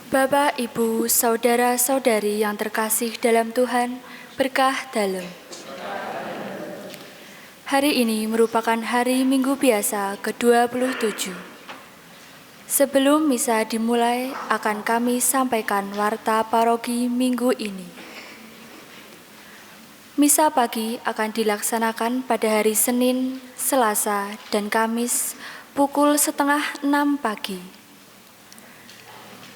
Bapak, Ibu, saudara-saudari yang terkasih dalam Tuhan, berkah dalam. Hari ini merupakan hari Minggu biasa ke-27. Sebelum misa dimulai, akan kami sampaikan warta paroki minggu ini. Misa pagi akan dilaksanakan pada hari Senin, Selasa, dan Kamis pukul 5:30 pagi.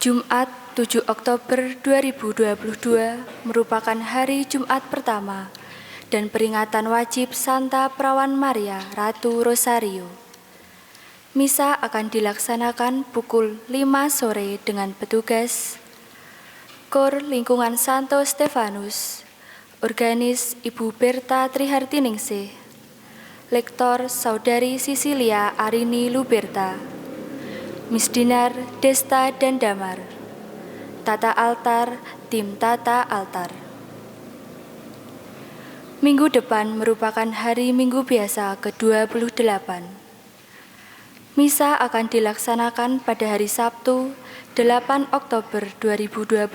Jumat 7 Oktober 2022 merupakan hari Jumat pertama dan peringatan wajib Santa Perawan Maria Ratu Rosario. Misa akan dilaksanakan pukul 5 sore dengan petugas Kor Lingkungan Santo Stefanus, Organis Ibu Berta Trihartiningsih, Lektor Saudari Sisilia Arini Luberta, Misdinar Desta dan Damar, Tata Altar, Tim Tata Altar. Minggu depan merupakan hari Minggu biasa ke-28. Misa akan dilaksanakan pada hari Sabtu 8 Oktober 2022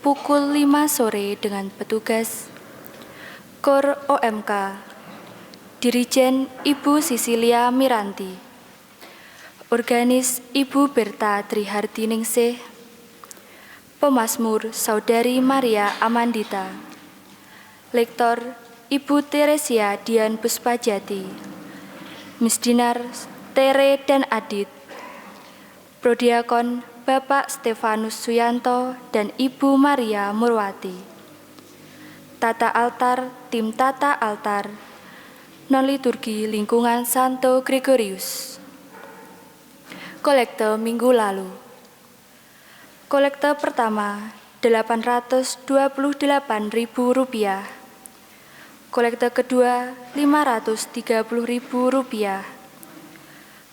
pukul 5 sore dengan petugas Kor OMK, Dirijen Ibu Sisilia Miranti, Organis Ibu Berta Trihartiningsih, Pemazmur Saudari Maria Amandita, Lektor Ibu Teresia Dian Puspajati, Misdinar Tere dan Adit, Prodiakon Bapak Stefanus Suyanto dan Ibu Maria Murwati, Tata Altar, Tim Tata Altar, Non-Liturgi Lingkungan Santo Gregorius. Kolekte minggu lalu. Kolekte pertama Rp828.000. Kolekte kedua Rp530.000.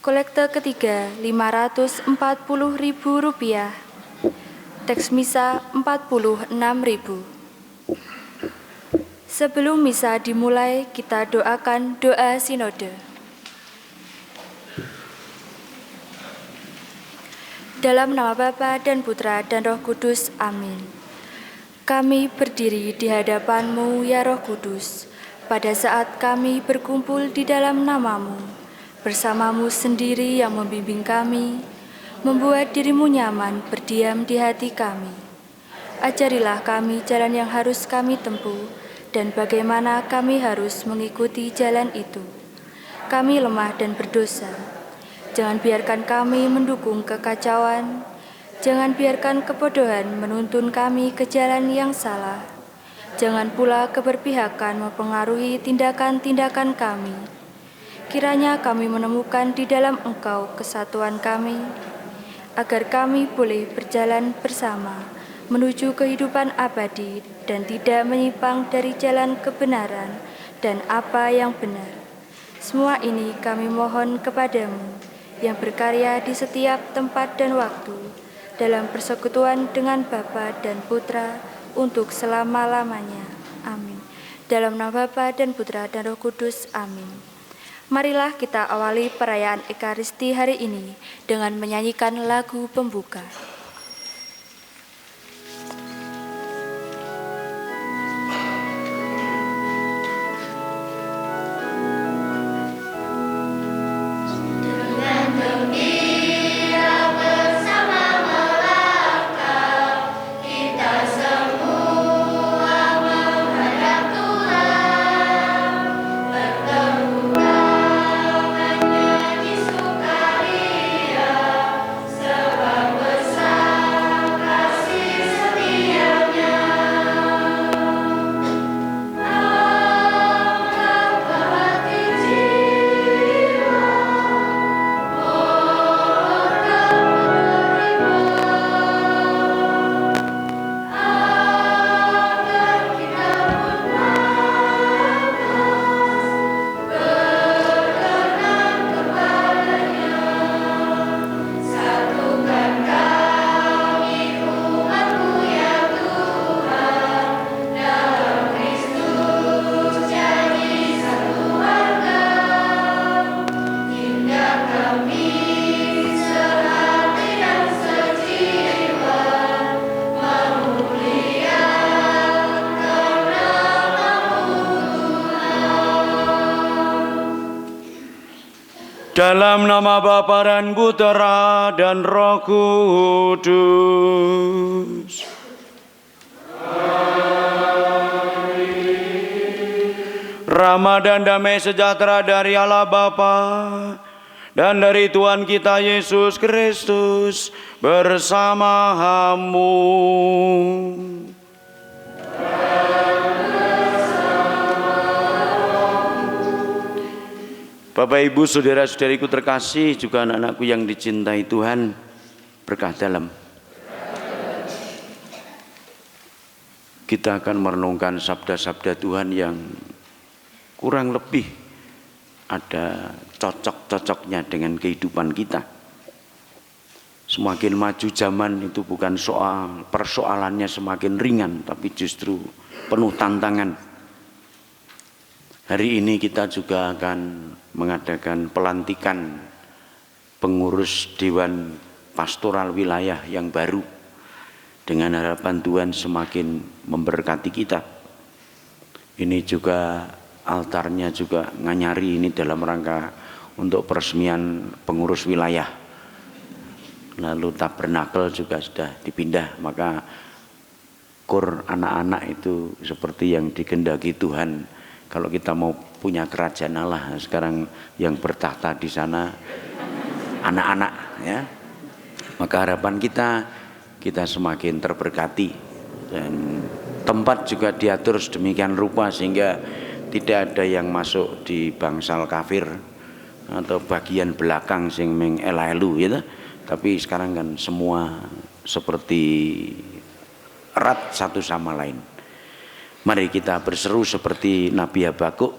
Kolekte ketiga Rp540.000. Teks misa Rp46.000. Sebelum misa dimulai, kita doakan doa sinode. Dalam nama Bapa dan Putra dan Roh Kudus, amin. Kami berdiri di hadapan-Mu, ya Roh Kudus, pada saat kami berkumpul di dalam nama-Mu, bersama-Mu sendiri yang membimbing kami, membuat diri-Mu nyaman berdiam di hati kami. Ajarilah kami jalan yang harus kami tempuh, dan bagaimana kami harus mengikuti jalan itu. Kami lemah dan berdosa. Jangan biarkan kami mendukung kekacauan, jangan biarkan kebodohan menuntun kami ke jalan yang salah. Jangan pula keberpihakan mempengaruhi tindakan-tindakan kami. Kiranya kami menemukan di dalam Engkau kesatuan kami, agar kami boleh berjalan bersama menuju kehidupan abadi dan tidak menyimpang dari jalan kebenaran dan apa yang benar. Semua ini kami mohon kepadamu, yang berkarya di setiap tempat dan waktu, dalam persekutuan dengan Bapa dan Putra, untuk selama-lamanya. Amin. Dalam nama Bapa dan Putra dan Roh Kudus. Amin. Marilah kita awali perayaan Ekaristi hari ini dengan menyanyikan lagu pembuka. Sebab besar Dalam nama Bapa dan Putera dan Roh Kudus. Rahmat dan damai sejahtera dari Allah Bapa dan dari Tuhan kita Yesus Kristus bersamamu. Bapak, Ibu, saudara-saudariku terkasih, juga anak-anakku yang dicintai Tuhan, berkah dalam. Kita akan merenungkan sabda-sabda Tuhan yang kurang lebih ada cocok-cocoknya dengan kehidupan kita. Semakin maju zaman itu bukan soal persoalannya semakin ringan, tapi justru penuh tantangan. Hari ini kita juga akan mengadakan pelantikan pengurus Dewan Pastoral Wilayah yang baru, dengan harapan Tuhan semakin memberkati kita. Ini juga altarnya juga nganyari ini dalam rangka untuk peresmian pengurus wilayah. Lalu tabernakel juga sudah dipindah, maka kur anak-anak itu seperti yang dikehendaki Tuhan. Kalau kita mau punya kerajaan Allah, sekarang yang bertahta di sana anak-anak, ya. Maka harapan kita semakin terberkati, dan tempat juga diatur sedemikian rupa sehingga tidak ada yang masuk di bangsal kafir atau bagian belakang sing meng elu gitu. Tapi sekarang kan semua seperti erat satu sama lain. Mari kita berseru seperti Nabi Habakuk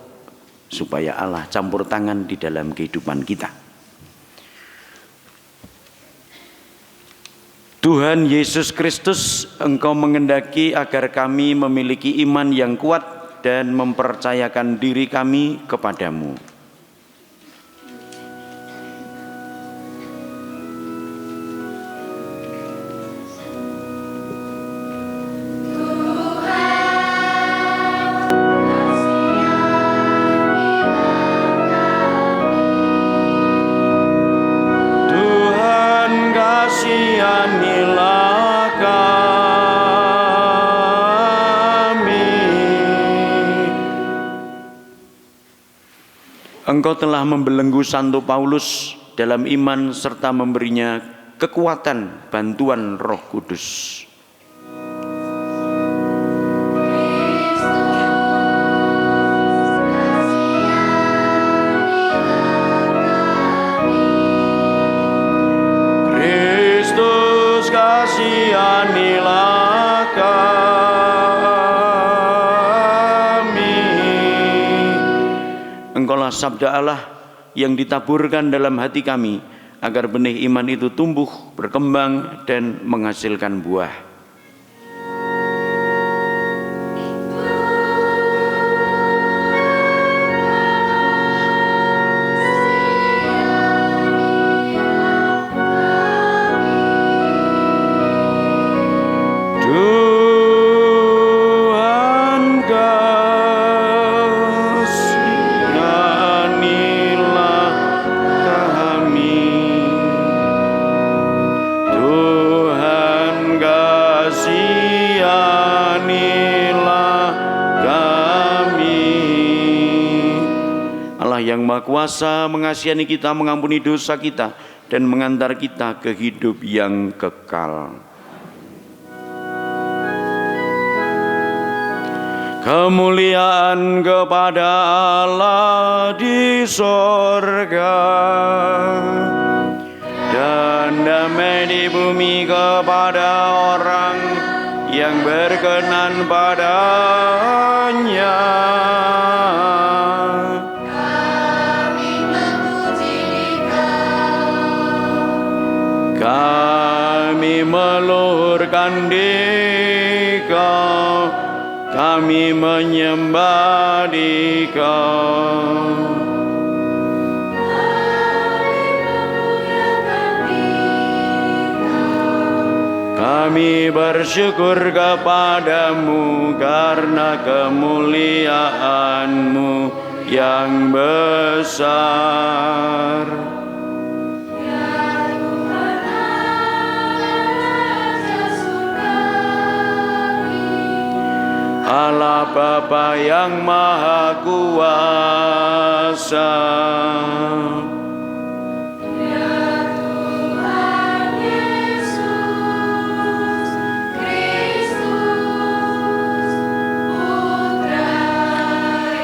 supaya Allah campur tangan di dalam kehidupan kita. Tuhan Yesus Kristus, Engkau menghendaki agar kami memiliki iman yang kuat dan mempercayakan diri kami kepadamu. Engkau telah membelenggu Santo Paulus dalam iman serta memberinya kekuatan bantuan Roh Kudus. Kristus kasihanilah kami. Engkaulah sabda Allah yang ditaburkan dalam hati kami, agar benih iman itu tumbuh, berkembang, dan menghasilkan buah. Yang Maha Kuasa mengasihani kita, mengampuni dosa kita, dan mengantar kita ke hidup yang kekal. Kemuliaan kepada Allah di sorga, dan damai di bumi kepada orang yang berkenan padanya. Kami meluhurkan Dikau, kami menyembah Dikau. Kami bersyukur kepadamu karena kemuliaan-Mu yang besar. Allah Bapa yang Maha Kuasa, Ya Tuhan Yesus Kristus, Putra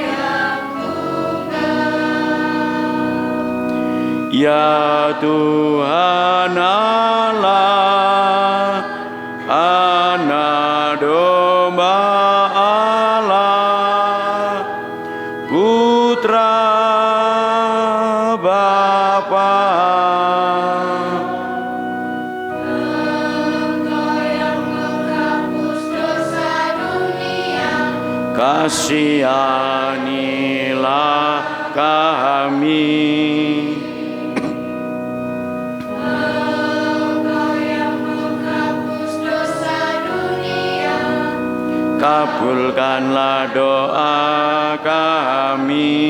yang tunggal. Ya Tuhan Allah, Anak Domba Allah, Putra Bapa. Engkau yang menghapus dosa dunia, Kasihanilah kami. Engkau yang menghapus dosa dunia, Kabulkanlah doa kami.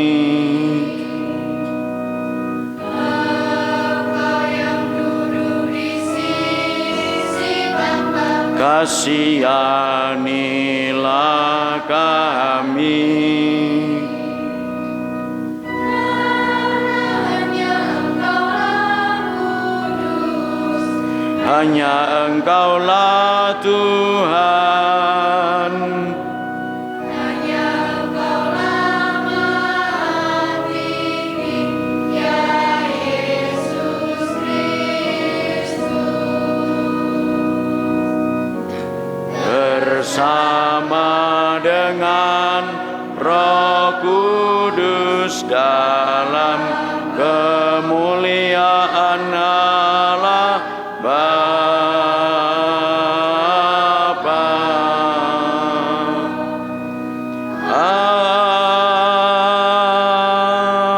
Engkau yang duduk di sisi Bapa, Kasihanilah kami. hanya Engkaulah Hanya Engkaulah kudus, Tuhan. hanya Engkaulah Maha Tinggi, ya Yesus Kristus. Bersama dengan Roh Kudus dalam kemuliaan Allah Bapa.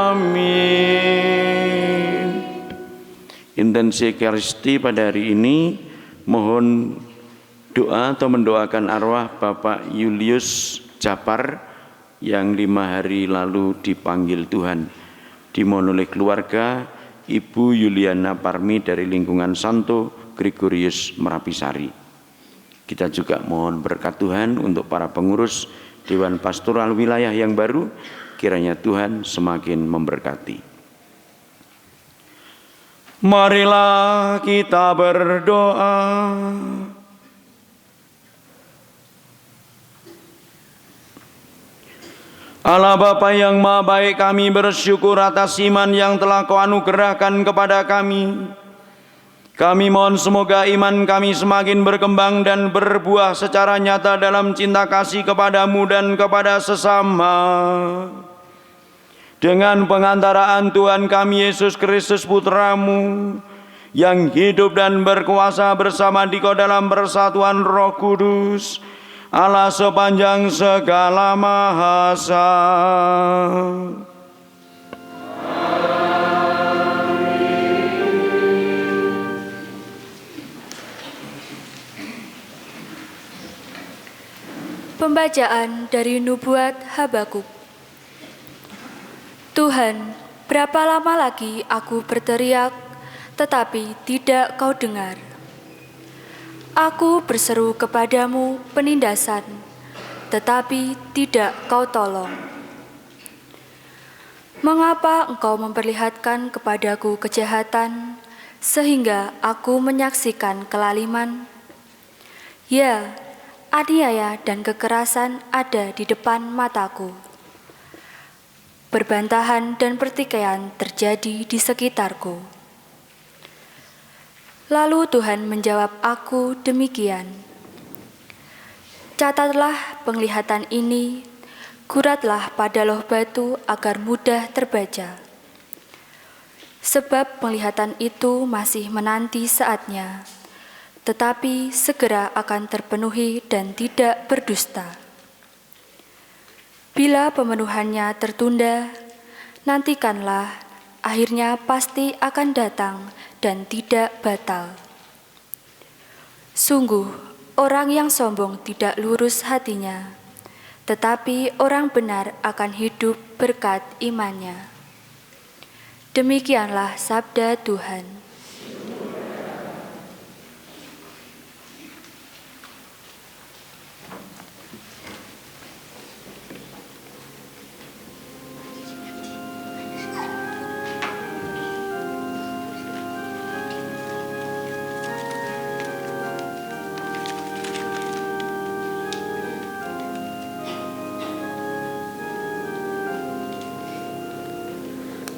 Amin. Intensi Ekaristi pada hari ini mohon doa atau mendoakan arwah Bapak Julius Japar yang 5 hari lalu dipanggil Tuhan. Dimohon oleh keluarga Ibu Yuliana Parmi dari lingkungan Santo Gregorius Merapisari. Kita juga mohon berkat Tuhan untuk para pengurus Dewan Pastoral Wilayah yang baru, kiranya Tuhan semakin memberkati. Marilah kita berdoa. Allah Bapa yang Maha Baik, kami bersyukur atas iman yang telah Kau anugerahkan kepada kami. Kami mohon semoga iman kami semakin berkembang dan berbuah secara nyata dalam cinta kasih kepadamu dan kepada sesama. Dengan pengantaraan Tuhan kami Yesus Kristus Putramu, yang hidup dan berkuasa bersama Dikau dalam persatuan Roh Kudus, Allah sepanjang segala mahasa. Pembacaan dari Nubuat Habakuk. Tuhan, berapa lama lagi aku berteriak, tetapi tidak Kau dengar? Aku berseru kepadamu penindasan, tetapi tidak Kau tolong. Mengapa Engkau memperlihatkan kepadaku kejahatan, sehingga aku menyaksikan kelaliman? Ya, aniaya dan kekerasan ada di depan mataku. Perbantahan dan pertikaian terjadi di sekitarku. Lalu Tuhan menjawab aku demikian. Catatlah penglihatan ini, guratlah pada loh batu agar mudah terbaca. Sebab penglihatan itu masih menanti saatnya, tetapi segera akan terpenuhi dan tidak berdusta. Bila pemenuhannya tertunda, nantikanlah, akhirnya pasti akan datang dan tidak batal. Sungguh, orang yang sombong tidak lurus hatinya, tetapi orang benar akan hidup berkat imannya. Demikianlah sabda Tuhan.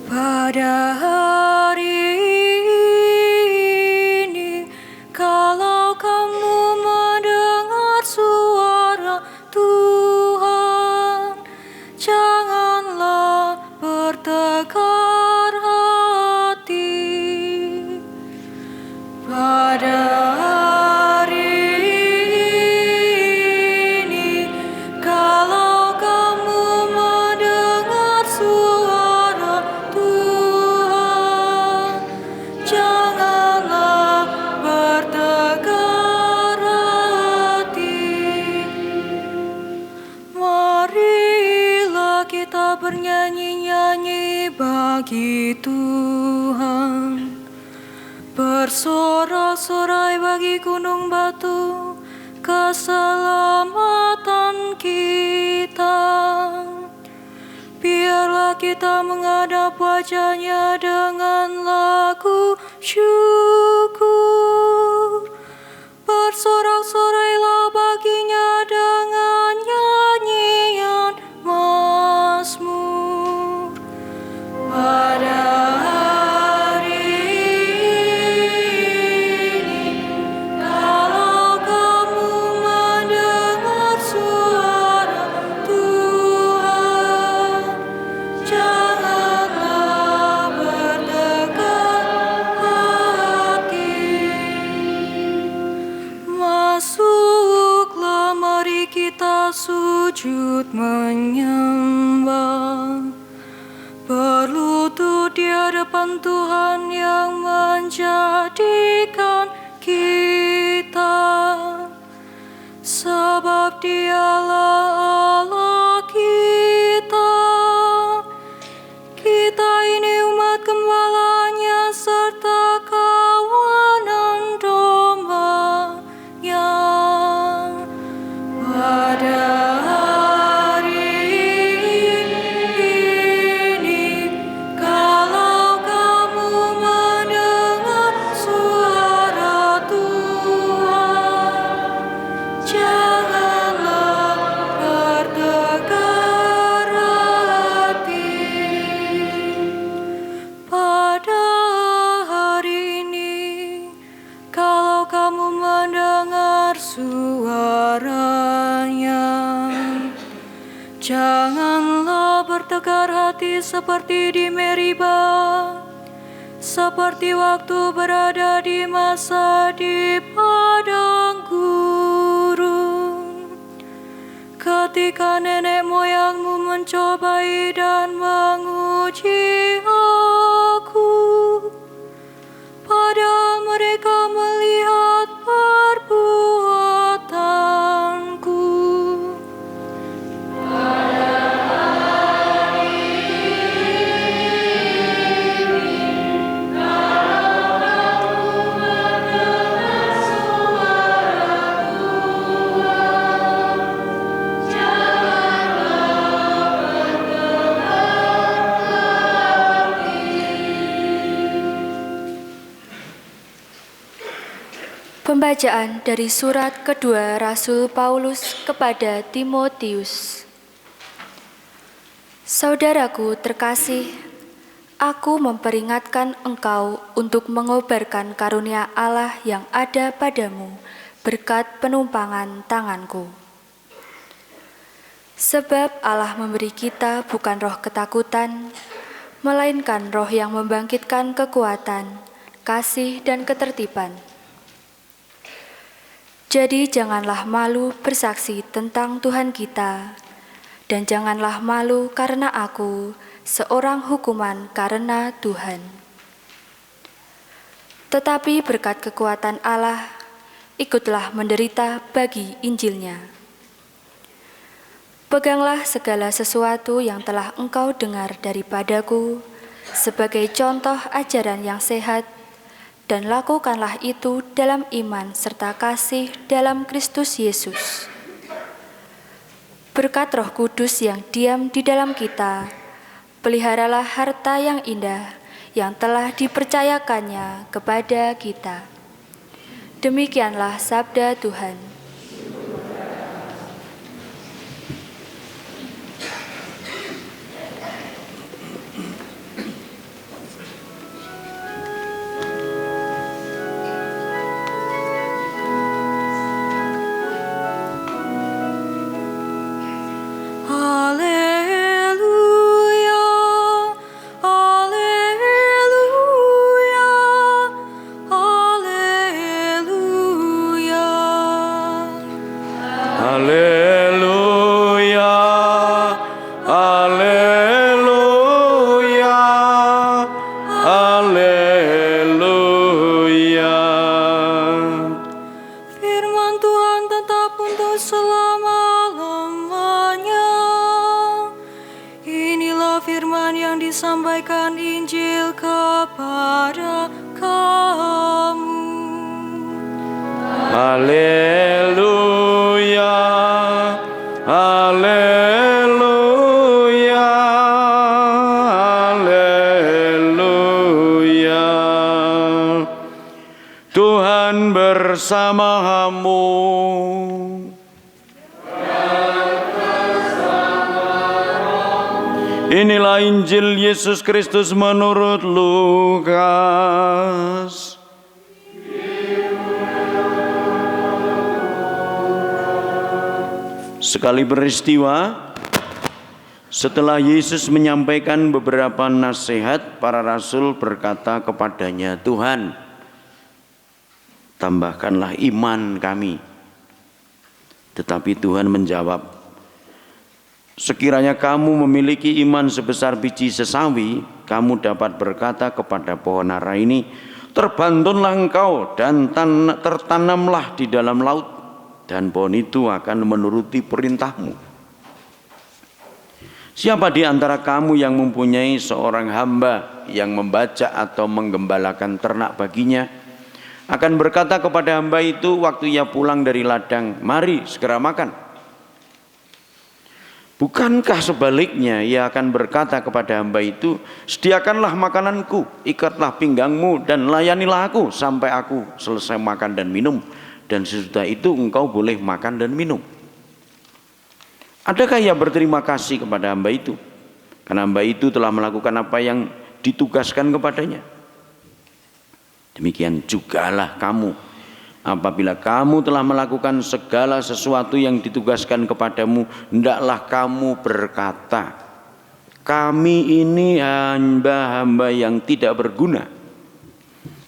Pada hari ini, kalau kamu mendengar suara Tuhan, janganlah bertekar hati. Pada hari ini, kalau kamu mendengar suara Tuhan, janganlah bertekar hati. Marilah kita bernyanyi-nyanyi bagi Tuhan, bersorak-sorai bagi gunung batu, keselamatan kita. Biarlah kita menghadap wajah-Nya dengan lagu syukur. Bersorak-sorailah baginya dengan nyanyian mazmur. Pada hari ini, kalau kamu mendengar suara Tuhan, janganlah bertekar hati. Masuklah, mari kita sujud menyembah, berlutut di hadapan Tuhan yang menjadikan kita, sebab Dialah Allah kita. Kita ini umat gembala-Nya serta kawanan domba-Nya. Pada hari ini, kalau kamu mendengar suara Tuhan, janganlah bertekar hati. Pada hari ini, kalau kamu mendengar suara-Nya, janganlah bertekar hati seperti di Meriba, seperti waktu berada di masa di padang gurun, ketika nenek moyangmu mencobai dan menguji aku. Pada mereka melihat perbuatanku. Pembacaan dari surat kedua Rasul Paulus kepada Timotius. Saudaraku terkasih, aku memperingatkan engkau untuk mengobarkan karunia Allah yang ada padamu berkat penumpangan tanganku. Sebab Allah memberi kita bukan roh ketakutan, melainkan roh yang membangkitkan kekuatan, kasih dan ketertiban. Jadi janganlah malu bersaksi tentang Tuhan kita, dan janganlah malu karena aku, seorang hukuman karena Tuhan. Tetapi berkat kekuatan Allah, ikutlah menderita bagi Injil-Nya. Peganglah segala sesuatu yang telah engkau dengar daripadaku sebagai contoh ajaran yang sehat, dan lakukanlah itu dalam iman serta kasih dalam Kristus Yesus. Berkat Roh Kudus yang diam di dalam kita, peliharalah harta yang indah yang telah dipercayakannya kepada kita. Demikianlah sabda Tuhan. Sampaikan Injil kepada kamu. Haleluya, haleluya, haleluya. Tuhan bersamamu. Inilah Injil Yesus Kristus menurut Lukas. Sekali peristiwa, setelah Yesus menyampaikan beberapa nasihat, para rasul berkata kepadanya, "Tuhan, tambahkanlah iman kami." Tetapi Tuhan menjawab, "Sekiranya kamu memiliki iman sebesar biji sesawi, kamu dapat berkata kepada pohon ara ini, terbantunlah engkau dan tertanamlah di dalam laut, dan pohon itu akan menuruti perintahmu. Siapa di antara kamu yang mempunyai seorang hamba yang membaca atau menggembalakan ternak baginya, akan berkata kepada hamba itu waktu ia pulang dari ladang, 'Mari segera makan'? Bukankah sebaliknya ia akan berkata kepada hamba itu, 'Sediakanlah makananku, ikatlah pinggangmu dan layanilah aku sampai aku selesai makan dan minum, dan sesudah itu engkau boleh makan dan minum.' Adakah ia berterima kasih kepada hamba itu? Karena hamba itu telah melakukan apa yang ditugaskan kepadanya. Demikian jugalah kamu. Apabila kamu telah melakukan segala sesuatu yang ditugaskan kepadamu, hendaklah kamu berkata, 'Kami ini hamba-hamba yang tidak berguna.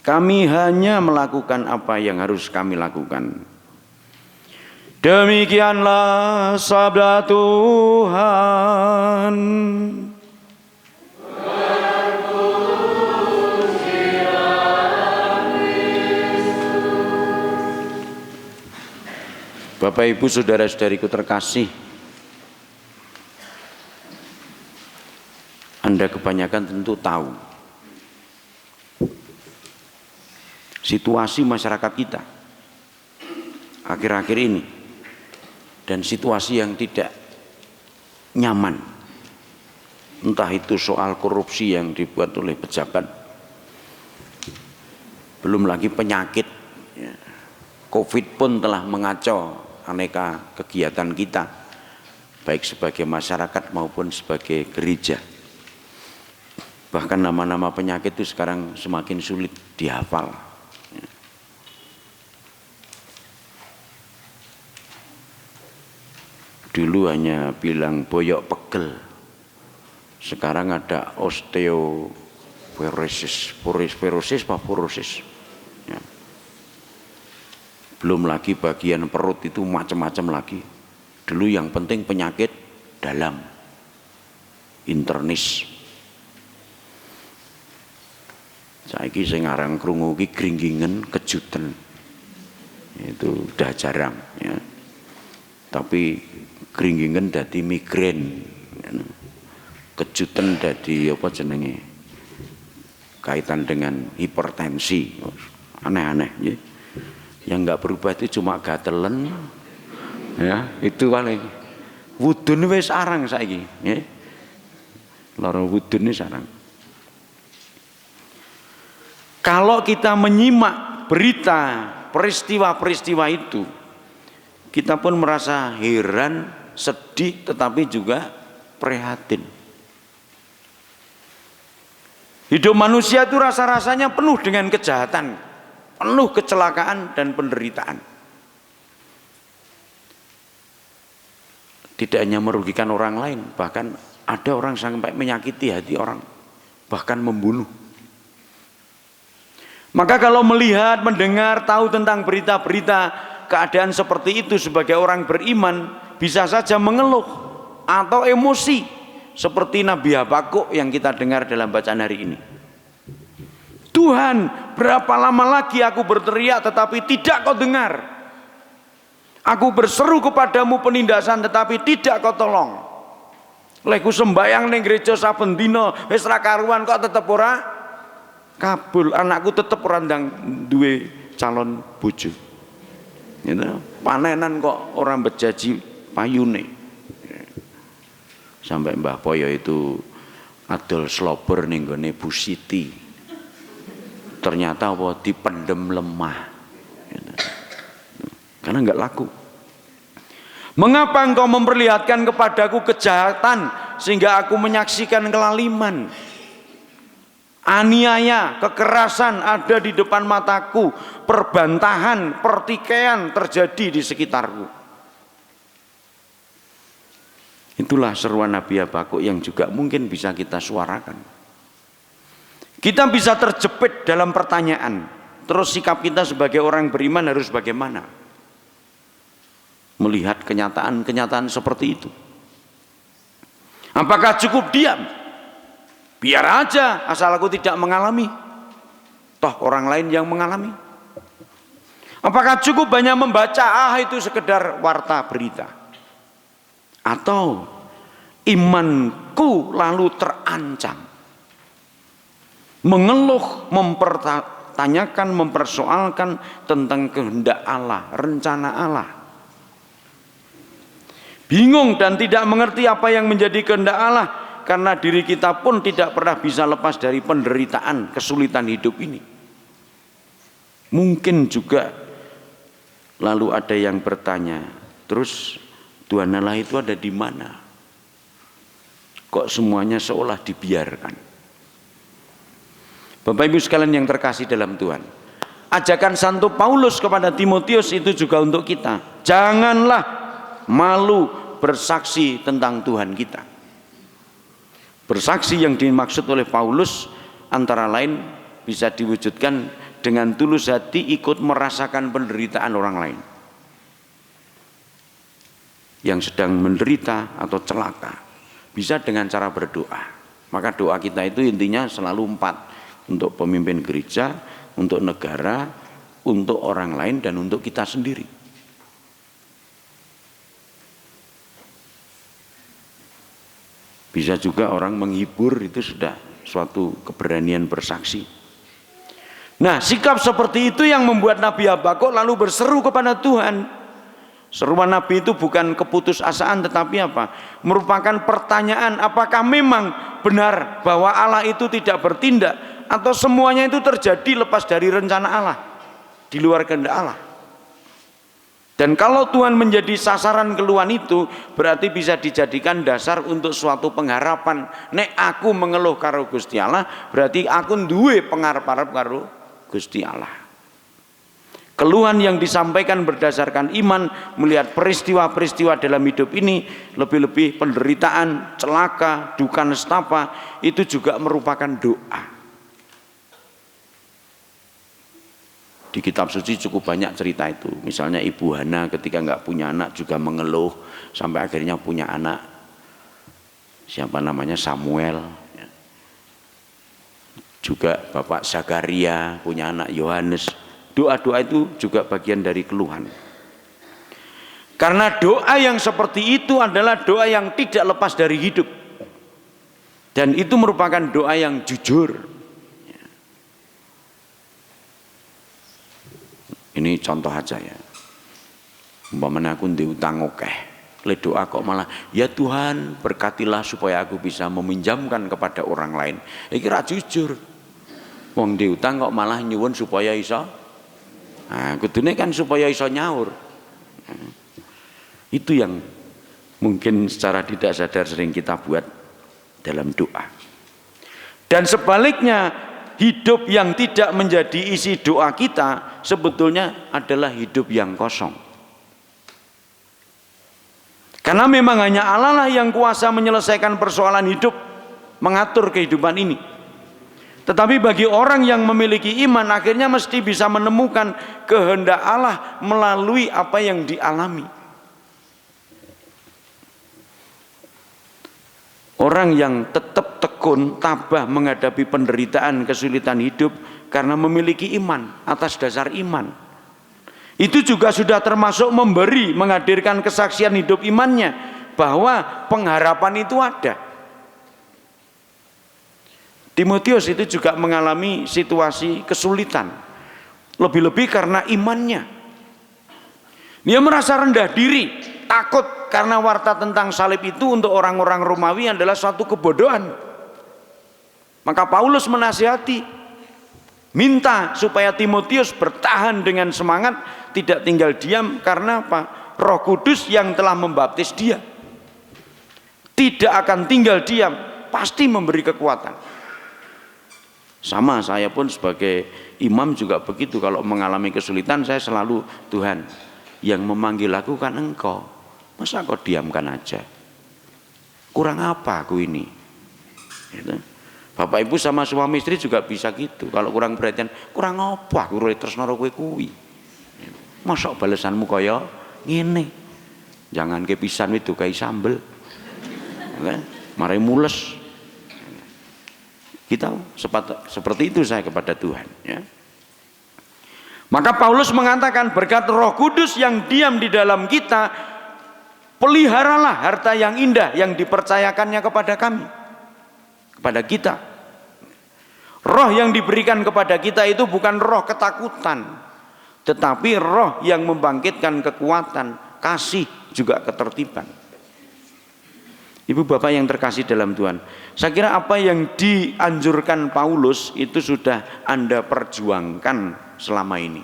Kami hanya melakukan apa yang harus kami lakukan.'" Demikianlah sabda Tuhan. Bapak, Ibu, saudara-saudariku terkasih, Anda kebanyakan tentu tahu situasi masyarakat kita akhir-akhir ini, dan situasi yang tidak nyaman, entah itu soal korupsi yang dibuat oleh pejabat, belum lagi penyakit, COVID pun telah mengacau aneka kegiatan kita, baik sebagai masyarakat maupun sebagai gereja. Bahkan nama-nama penyakit itu sekarang semakin sulit dihafal. Dulu hanya bilang boyok pegel, sekarang ada osteoporosis, porosis. Ya. Belum lagi bagian perut itu macam-macam lagi. Dulu yang penting penyakit dalam, internis. Saiki sing aran krungu ki gringgingen, kejutan. Itu udah jarang, ya. Tapi gringgingen dadi migrain, kejutan dadi apa jenenge, kaitan dengan hipertensi, aneh-aneh ya. Yang nggak berubah itu cuma gatelen, ya itu paling. Wudun wis arang saiki, ya. Lara wudun ini sarang. Kalau kita menyimak berita peristiwa-peristiwa itu, kita pun merasa heran, sedih, tetapi juga prihatin. Hidup manusia itu rasa-rasanya penuh dengan kejahatan, penuh kecelakaan dan penderitaan. Tidak hanya merugikan orang lain, bahkan ada orang sampai menyakiti hati orang, bahkan membunuh. Maka kalau melihat, mendengar, tahu tentang berita-berita keadaan seperti itu sebagai orang beriman, bisa saja mengeluh atau emosi seperti Nabi Habakuk yang kita dengar dalam bacaan hari ini. Tuhan, berapa lama lagi aku berteriak tetapi tidak kau dengar? Aku berseru kepadamu penindasan tetapi tidak kau tolong. Leku sembayang ning gereja saben dina wis ra karuan kok tetep ora kabul. Anakku tetep ora ndang duwe calon bojo. Gitu. Panenan kok orang berjanji payune. Sampai Mbah Poyo itu adol slober ning gone Bu Siti. Ternyata apa dipendem lemah. Gitu. Karena enggak laku. Mengapa engkau memperlihatkan kepadaku kejahatan sehingga aku menyaksikan kelaliman? Aniaya, kekerasan ada di depan mataku, perbantahan, pertikaian terjadi di sekitarku. Itulah seruan Nabi Habakuk yang juga mungkin bisa kita suarakan. Kita bisa terjepit dalam pertanyaan, terus sikap kita sebagai orang beriman harus bagaimana? Melihat kenyataan-kenyataan seperti itu. Apakah cukup diam? Biar aja asal aku tidak mengalami. Toh orang lain yang mengalami. Apakah cukup banyak membaca, itu sekedar warta berita? Atau imanku lalu terancam? Mengeluh, mempertanyakan, mempersoalkan tentang kehendak Allah, rencana Allah. Bingung dan tidak mengerti apa yang menjadi kehendak Allah, karena diri kita pun tidak pernah bisa lepas dari penderitaan, kesulitan hidup ini. Mungkin juga lalu ada yang bertanya, terus Tuhan Allah itu ada di mana? Kok semuanya seolah dibiarkan? Bapak Ibu sekalian yang terkasih dalam Tuhan, ajakan Santo Paulus kepada Timotius itu juga untuk kita. Janganlah malu bersaksi tentang Tuhan kita. Bersaksi yang dimaksud oleh Paulus antara lain bisa diwujudkan dengan tulus hati ikut merasakan penderitaan orang lain yang sedang menderita atau celaka. Bisa dengan cara berdoa. Maka doa kita itu intinya selalu 4. Untuk pemimpin gereja, untuk negara, untuk orang lain, dan untuk kita sendiri. Bisa juga orang menghibur, itu sudah suatu keberanian bersaksi. Nah, sikap seperti itu yang membuat Nabi Habakuk lalu berseru kepada Tuhan. Seruan Nabi itu bukan keputusasaan, tetapi apa? Merupakan pertanyaan, apakah memang benar bahwa Allah itu tidak bertindak, atau semuanya itu terjadi lepas dari rencana Allah, di luar kehendak Allah. Dan kalau Tuhan menjadi sasaran keluhan itu, berarti bisa dijadikan dasar untuk suatu pengharapan. Nek aku mengeluh karo Gusti Allah, berarti aku duwe pengarep-arep karo Gusti Allah. Keluhan yang disampaikan berdasarkan iman, melihat peristiwa-peristiwa dalam hidup ini, lebih-lebih penderitaan, celaka, duka nestapa, itu juga merupakan doa. Di kitab suci cukup banyak cerita itu. Misalnya Ibu Hana ketika nggak punya anak juga mengeluh sampai akhirnya punya anak. Siapa namanya? Samuel. Juga Bapak Zakaria punya anak Yohanes. Doa-doa itu juga bagian dari keluhan. Karena doa yang seperti itu adalah doa yang tidak lepas dari hidup. Dan itu merupakan doa yang jujur. Ini contoh aja ya. Umpamanya aku diutang akeh, le doa kok malah ya Tuhan berkatilah supaya aku bisa meminjamkan kepada orang lain. Iki ra jujur. Wong diutang kok malah nyuwun supaya iso. Nah, kudune kan supaya iso nyaur. Itu yang mungkin secara tidak sadar sering kita buat dalam doa. Dan sebaliknya, hidup yang tidak menjadi isi doa kita sebetulnya adalah hidup yang kosong. Karena memang hanya Allah lah yang kuasa menyelesaikan persoalan hidup, mengatur kehidupan ini. Tetapi bagi orang yang memiliki iman, akhirnya mesti bisa menemukan kehendak Allah melalui apa yang dialami. Orang yang tetap tekun, tabah menghadapi penderitaan, kesulitan hidup karena memiliki iman, atas dasar iman. Itu juga sudah termasuk memberi, menghadirkan kesaksian hidup imannya bahwa pengharapan itu ada. Timotius itu juga mengalami situasi kesulitan, lebih-lebih karena imannya. Dia merasa rendah diri, takut karena warta tentang salib itu untuk orang-orang Romawi adalah suatu kebodohan. Maka Paulus menasihati, minta supaya Timotius bertahan dengan semangat, tidak tinggal diam. Karena apa? Roh Kudus yang telah membaptis dia tidak akan tinggal diam, pasti memberi kekuatan. Sama saya pun sebagai imam juga begitu. Kalau mengalami kesulitan saya selalu, Tuhan yang memanggil aku kan Engkau, masa kau diamkan aja? Kurang apa aku ini? Gitu. Bapak ibu sama suami istri juga bisa gitu. Kalau kurang perhatian, kurang apa aku tresno karo kowe kuwi. Masa balesanmu kaya ngene. Jangan kepisan itu kayak sambel. Mari mules. Kita seperti itu saya kepada Tuhan, ya. Maka Paulus mengatakan berkat Roh Kudus yang diam di dalam kita, peliharalah harta yang indah yang dipercayakannya kepada kami, kepada kita. Roh yang diberikan kepada kita itu bukan roh ketakutan, tetapi roh yang membangkitkan kekuatan, kasih, juga ketertiban. Ibu bapak yang terkasih dalam Tuhan, saya kira apa yang dianjurkan Paulus itu sudah Anda perjuangkan selama ini.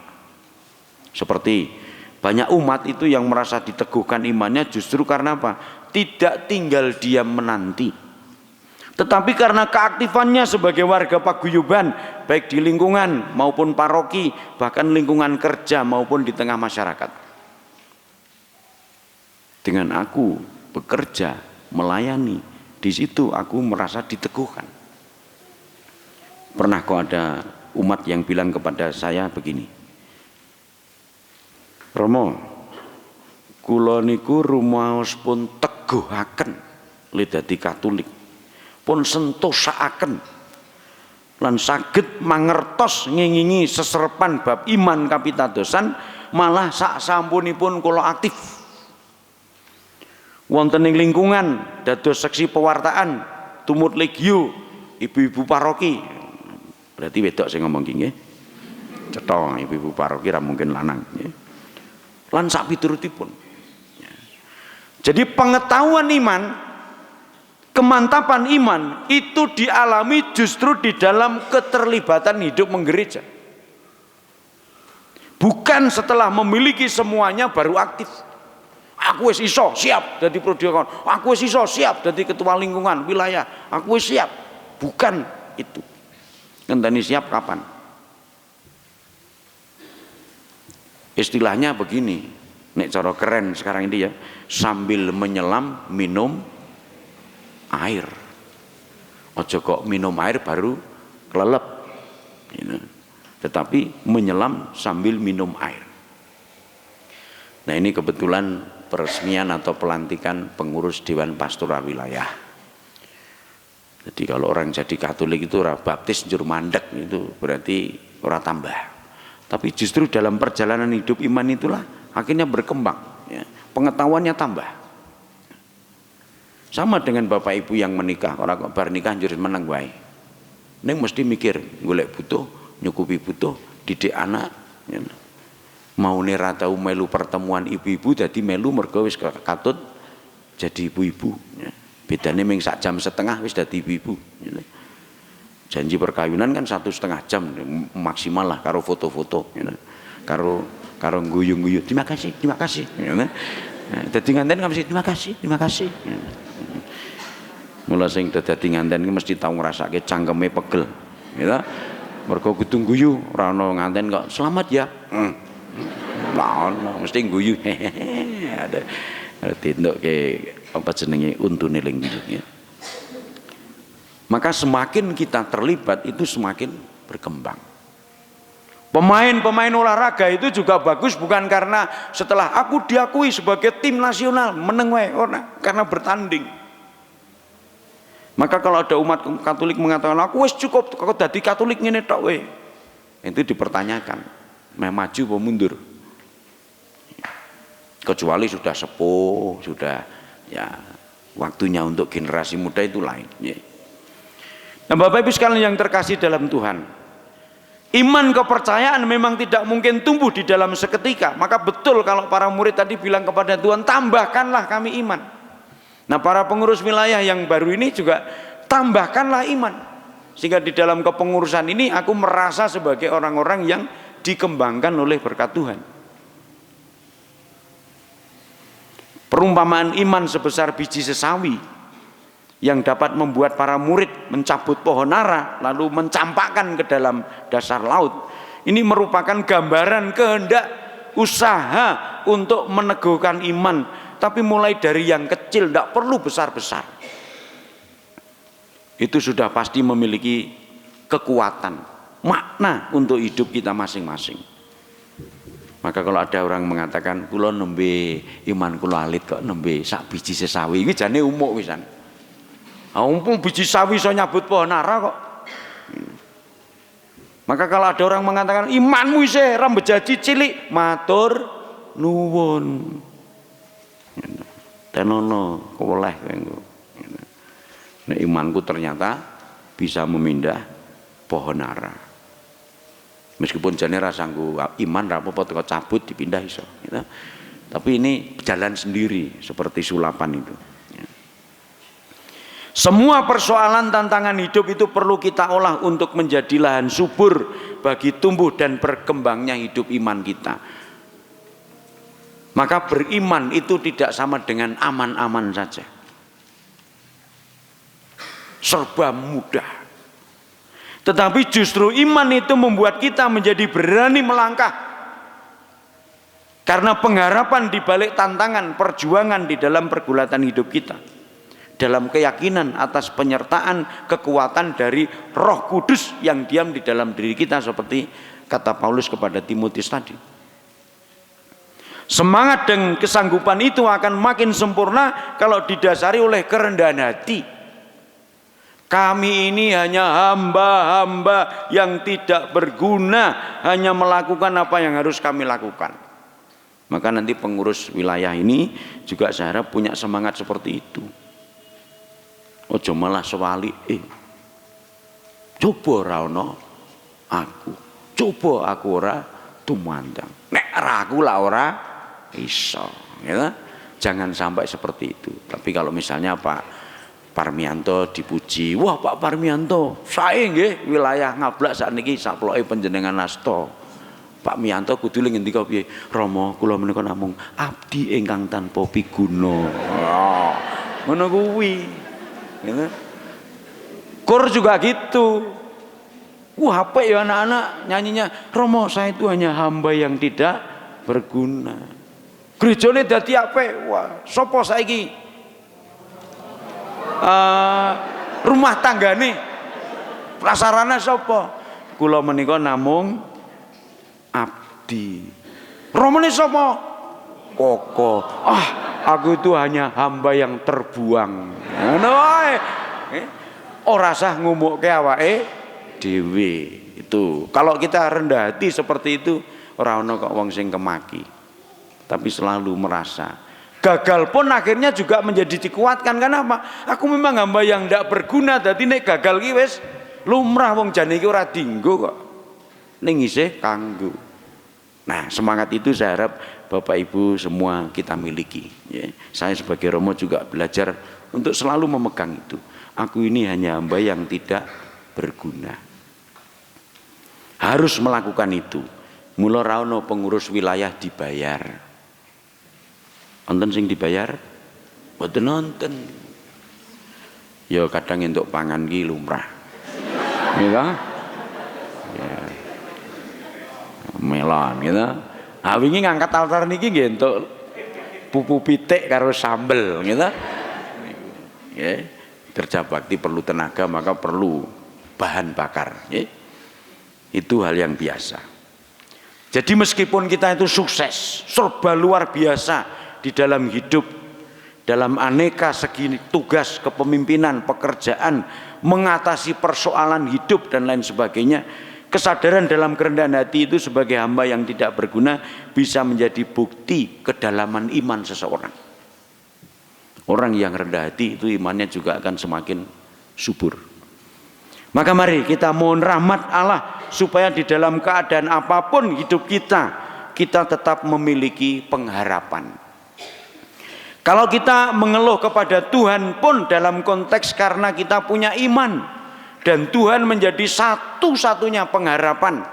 Seperti banyak umat itu yang merasa diteguhkan imannya justru karena apa? Tidak tinggal diam menanti, tetapi karena keaktifannya sebagai warga paguyuban, baik di lingkungan maupun paroki, bahkan lingkungan kerja maupun di tengah masyarakat. Dengan aku bekerja, melayani, di situ aku merasa diteguhkan. Pernah kok ada umat yang bilang kepada saya begini, Romo, kula niku rumaos pun teguhaken li dadi Katolik, pun sentosaaken lan saged mangertos ngingingi seserepan bab iman kapitadosan, malah sak sampunipun kula aktif wonten ing lingkungan dados seksi pewartaan, tumut legio, ibu-ibu paroki. Berarti wedok sing ngomong iki nggih. Cetha ibu-ibu paroki ra mungkin lanang nggih. Lan sak piturutipun. Jadi pengetahuan iman, kemantapan iman itu dialami justru di dalam keterlibatan hidup menggereja. Bukan setelah memiliki semuanya baru aktif. Aku wis iso siap jadi prodiakon, aku wis iso siap jadi ketua lingkungan wilayah, aku wis siap. Bukan itu. Ngenteni siap kapan? Istilahnya begini, nek cara keren sekarang ini ya, sambil menyelam minum air. Ojo kok minum air baru kelelep. Tetapi menyelam sambil minum air. Nah ini kebetulan peresmian atau pelantikan pengurus Dewan Pastoral Wilayah. Jadi kalau orang jadi Katolik itu ora baptis njur mandek, itu berarti ora tambah. Tapi justru dalam perjalanan hidup iman itulah akhirnya berkembang, ya. pengetahuannya tambah. Sama dengan bapak ibu yang menikah, orang kok bar nikah njur meneng wae. Ning mesti mikir golek butuh, nyukupi butuh, didik anak. Maune ra tau melu pertemuan ibu-ibu dadi melu mergo wis katut jadi ibu-ibu. Bedane ming sak jam setengah wis dadi ibu-ibu. Janji perkawinan kan 1,5 jam maksimal lah karo foto-foto, karo guyu-guyu. Terima kasih. Dadi nganten kan mesti terima kasih. Mula sing dadi nganten iki mesti tau ngrasake cangkeme pegel. Ya. Mergo kudu guyu, ora ono nganten kok selamat ya. Lah ono mesti guyu. Ada tindoke apa jenenge untune ling guyu. Maka semakin kita terlibat itu semakin berkembang. Pemain-pemain olahraga itu juga bagus bukan karena setelah aku diakui sebagai tim nasional meneng wae, karena bertanding. Maka kalau ada umat Katolik mengatakan aku wis cukup kok dadi Katolik ngene tok we. Itu dipertanyakan, mau maju apa mundur. Kecuali sudah sepuh, sudah ya waktunya untuk generasi muda itu lain. Nah, Bapak Ibu sekalian yang terkasih dalam Tuhan, iman kepercayaan memang tidak mungkin tumbuh di dalam seketika. Maka betul kalau para murid tadi bilang kepada Tuhan, tambahkanlah kami iman. Nah, para pengurus wilayah yang baru ini juga tambahkanlah iman. Sehingga di dalam kepengurusan ini aku merasa sebagai orang-orang yang dikembangkan oleh berkat Tuhan. Perumpamaan iman sebesar biji sesawi yang dapat membuat para murid mencabut pohon ara lalu mencampakkan ke dalam dasar laut. Ini merupakan gambaran kehendak usaha untuk meneguhkan iman. Tapi mulai dari yang kecil, tidak perlu besar-besar. Itu sudah pasti memiliki kekuatan, makna untuk hidup kita masing-masing. Maka kalau ada orang mengatakan, kula nembe iman kula alit kok nembe sak biji sesawi, ini jane umuk wisan. Umpung biji sawi iso nyabut pohon ara kok. Maka kalau ada orang mengatakan imanmu isih rambejaji cilik, matur nuwun. Tenono koleh kowe. Nek imanku ternyata bisa memindah pohon ara. Meskipun jane ra sanggu iman ra apa-apa teko cabut dipindah iso, gitu. Tapi ini jalan sendiri seperti sulapan itu. Semua persoalan tantangan hidup itu perlu kita olah untuk menjadi lahan subur bagi tumbuh dan berkembangnya hidup iman kita. Maka beriman itu tidak sama dengan aman-aman saja. Serba mudah. Tetapi justru iman itu membuat kita menjadi berani melangkah. Karena pengharapan di balik tantangan, perjuangan di dalam pergulatan hidup kita. Dalam keyakinan atas penyertaan kekuatan dari Roh Kudus yang diam di dalam diri kita seperti kata Paulus kepada Timotius tadi. Semangat dan kesanggupan itu akan makin sempurna kalau didasari oleh kerendahan hati. Kami ini hanya hamba-hamba yang tidak berguna, hanya melakukan apa yang harus kami lakukan. Maka nanti pengurus wilayah ini juga saya harap punya semangat seperti itu. Ojo malah sewali, coba ra ono aku, coba aku ora tumandang. Nek ra aku lah ora iso, ya. Jangan sampai seperti itu. Tapi kalau misalnya Pak Parmianto dipuji, wah Pak Parmianto, saya nggih wilayah Ngablak sakniki saploke panjenengan asta. Pak Mianto kudu ngendika piye? Rama, kula menika namung abdi ingkang tanpa piguna. Ngono kuwi. Ya. Kur juga gitu. Wah, apa ya anak-anak nyanyinya? Rama, saya itu hanya hamba yang tidak berguna. Gerejane dadi apik. Wah, sapa saiki? Rumah tanggane prasarana sapa? Kula menika namung abdi. Romane sapa? Koko. Aku itu hanya hamba yang terbuang. Ngono wae. Ora sah ngumukke awake dhewe. Itu. Kalau kita rendah hati seperti itu, ora ono kok wong sing kemaki. Tapi selalu merasa Gagal pun akhirnya juga menjadi dikuatkan. Kenapa? Aku memang hamba yang tidak berguna, dadi nek gagal ki wis lumrah, wong jane iki ora dienggo kok. Ning isih kanggo. Nah, semangat itu saya harap Bapak Ibu semua kita miliki. Ya. Saya sebagai Romo juga belajar untuk selalu memegang itu. Aku ini hanya hamba yang tidak berguna. Harus melakukan itu. Mula ra ono pengurus wilayah dibayar. Wonten sing dibayar? Mboten nonton. Ya kadang entuk pangan ki lumrah. Ya. Ya. Melon gitu. Ah wingi ngangkat altar niki nggih entuk pupu pitik karo sambel gitu. Ya. Kerja bakti perlu tenaga, maka perlu bahan bakar. Ya. Itu hal yang biasa. Jadi meskipun kita itu sukses, serba luar biasa di dalam hidup, dalam aneka segi tugas kepemimpinan, pekerjaan, mengatasi persoalan hidup dan lain sebagainya, kesadaran dalam kerendahan hati itu sebagai hamba yang tidak berguna bisa menjadi bukti kedalaman iman seseorang. Orang yang rendah hati itu imannya juga akan semakin subur. Maka mari kita mohon rahmat Allah supaya di dalam keadaan apapun hidup kita tetap memiliki pengharapan. Kalau kita mengeluh kepada Tuhan pun dalam konteks karena kita punya iman dan Tuhan menjadi satu-satunya pengharapan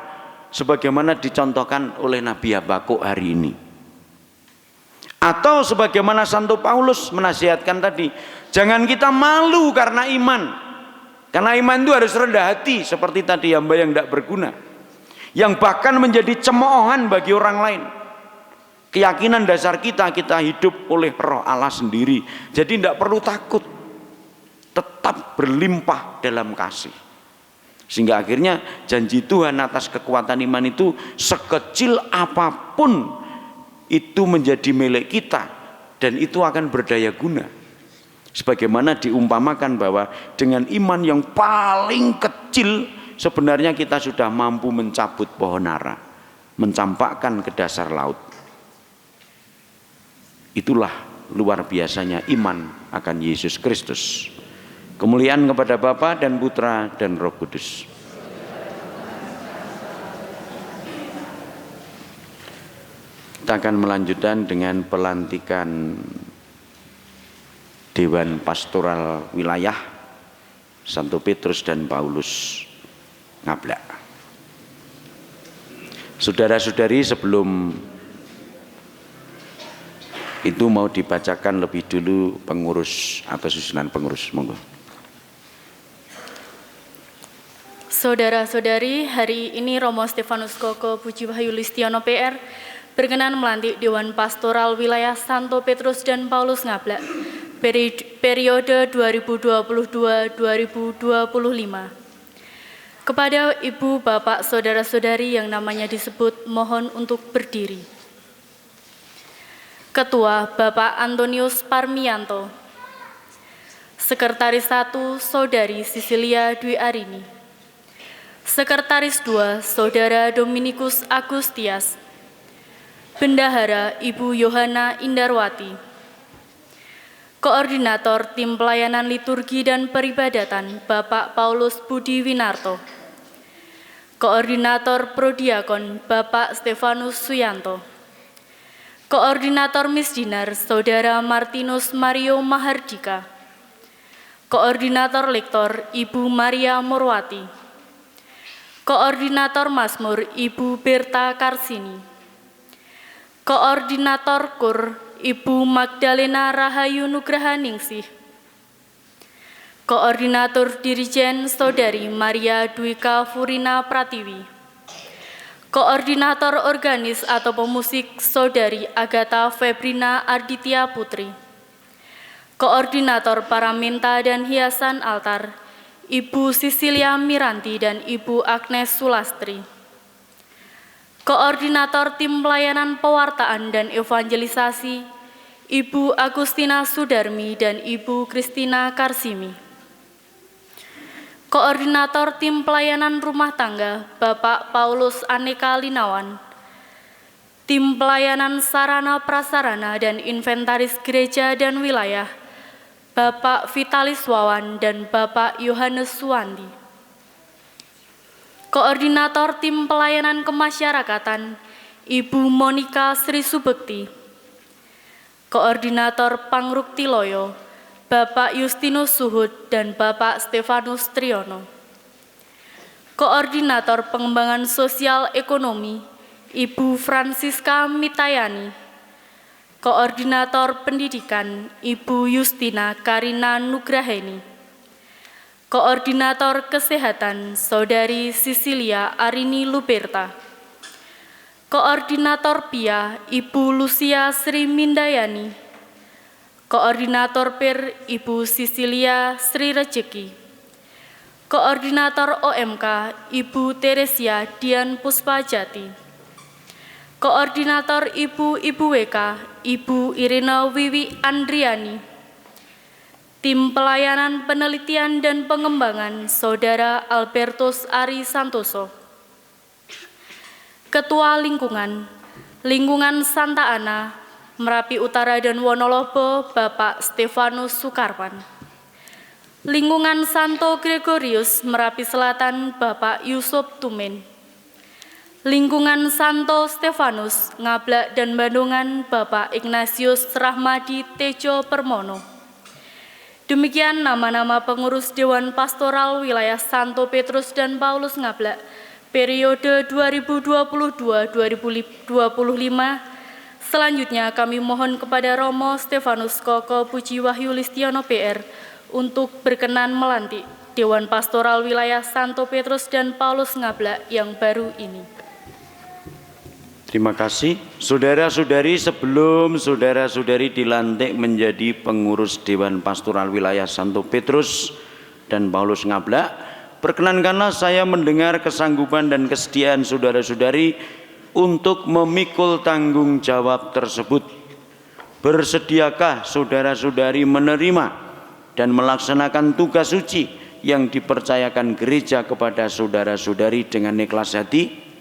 sebagaimana dicontohkan oleh Nabi Habakuk hari ini. Atau sebagaimana Santo Paulus menasihatkan tadi, jangan kita malu karena iman. Karena iman itu harus rendah hati seperti tadi hamba yang tidak berguna, yang bahkan menjadi cemoohan bagi orang lain. Keyakinan dasar kita hidup oleh Roh Allah sendiri. Jadi tidak perlu takut, tetap berlimpah dalam kasih. Sehingga akhirnya janji Tuhan atas kekuatan iman itu sekecil apapun itu menjadi milik kita dan itu akan berdaya guna. Sebagaimana diumpamakan bahwa dengan iman yang paling kecil sebenarnya kita sudah mampu mencabut pohon ara, mencampakkan ke dasar laut. Itulah luar biasanya iman akan Yesus Kristus. Kemuliaan kepada Bapa dan Putra dan Roh Kudus. Kita akan melanjutkan dengan pelantikan Dewan Pastoral Wilayah Santo Petrus dan Paulus Ngablak. Saudara-saudari, sebelum itu mau dibacakan lebih dulu pengurus atau susunan pengurus, monggo. Saudara-saudari, hari ini Romo Stefanus Koko Puji Wahyu Listiono PR berkenan melantik Dewan Pastoral Wilayah Santo Petrus dan Paulus Ngablak periode 2022-2025. Kepada Ibu, Bapak, Saudara-saudari yang namanya disebut, mohon untuk berdiri. Ketua Bapak Antonius Parmianto. Sekretaris 1 Saudari Sisilia Dwi Arini. Sekretaris 2 Saudara Dominikus Agustias. Bendahara Ibu Yohana Indarwati. Koordinator Tim Pelayanan Liturgi dan Peribadatan Bapak Paulus Budi Winarto. Koordinator Prodiakon Bapak Stefanus Suyanto. Koordinator Misdinar Saudara Martinus Mario Mahardika. Koordinator Lektor Ibu Maria Morwati. Koordinator Mazmur Ibu Berta Karsini. Koordinator Kur Ibu Magdalena Rahayu Nugrahaningsih. Koordinator Dirijen Saudari Maria Dwika Furina Pratiwi. Koordinator Organis atau Pemusik Saudari Agatha Febrina Arditya Putri. Koordinator Paraminta dan Hiasan Altar Ibu Sisilia Miranti dan Ibu Agnes Sulastri. Koordinator Tim Pelayanan Pewartaan dan Evangelisasi, Ibu Agustina Sudarmi dan Ibu Kristina Karsimi. Koordinator Tim Pelayanan Rumah Tangga, Bapak Paulus Aneka Linawan. Tim Pelayanan Sarana Prasarana dan Inventaris Gereja dan Wilayah, Bapak Vitalis Wawan dan Bapak Yohanes Suwandi. Koordinator Tim Pelayanan Kemasyarakatan, Ibu Monika Sri Subekti. Koordinator Pangrukti Loyo, Bapak Justinus Suhud dan Bapak Stefanus Triyono. Koordinator Pengembangan Sosial Ekonomi, Ibu Francisca Mitayani. Koordinator Pendidikan, Ibu Justina Karina Nugraheni. Koordinator Kesehatan, Saudari Sisilia Arini Luberta. Koordinator PIA, Ibu Lucia Sri Mindayani. Koordinator PIR, Ibu Sisilia Sri Rejeki. Koordinator OMK, Ibu Teresia Dian Puspajati. Koordinator Ibu WK, Ibu Irina Wiwi Andriani. Tim Pelayanan Penelitian dan Pengembangan, Saudara Albertus Ari Santoso. Ketua Lingkungan, Lingkungan Santa Ana, Merapi Utara dan Wonolobo, Bapak Stefanus Sukarwan. Lingkungan Santo Gregorius, Merapi Selatan, Bapak Yusuf Tumen. Lingkungan Santo Stefanus, Ngablak dan Bandungan, Bapak Ignatius Rahmadi Tejo Permono. Demikian nama-nama pengurus Dewan Pastoral Wilayah Santo Petrus dan Paulus Ngablak, periode 2022-2025. Selanjutnya kami mohon kepada Romo Stefanus Koko Puji Wahyu Listiono PR untuk berkenan melantik Dewan Pastoral Wilayah Santo Petrus dan Paulus Ngablak yang baru ini. Terima kasih. Saudara-saudari, sebelum saudara-saudari dilantik menjadi pengurus Dewan Pastoral Wilayah Santo Petrus dan Paulus Ngablak, perkenankanlah saya mendengar kesanggupan dan kesediaan saudara-saudari untuk memikul tanggung jawab tersebut. Bersediakah saudara-saudari menerima dan melaksanakan tugas suci yang dipercayakan gereja kepada saudara-saudari dengan ikhlas hati?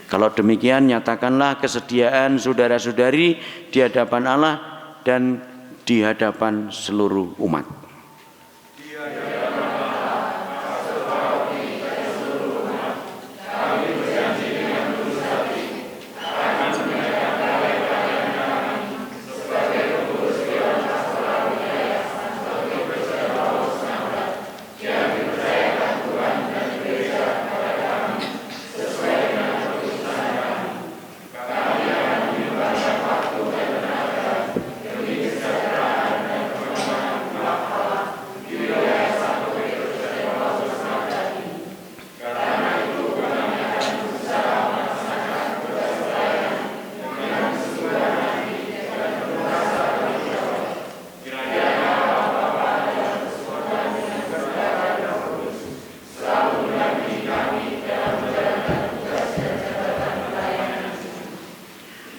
Kalau demikian, nyatakanlah kesediaan saudara-saudari di hadapan Allah dan di hadapan seluruh umat.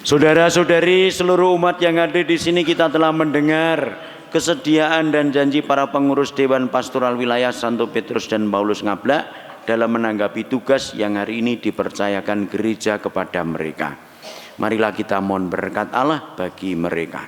Saudara-saudari, seluruh umat yang hadir di sini, kita telah mendengar kesediaan dan janji para pengurus Dewan Pastoral Wilayah Santo Petrus dan Paulus Ngablak dalam menanggapi tugas yang hari ini dipercayakan gereja kepada mereka. Marilah kita mohon berkat Allah bagi mereka.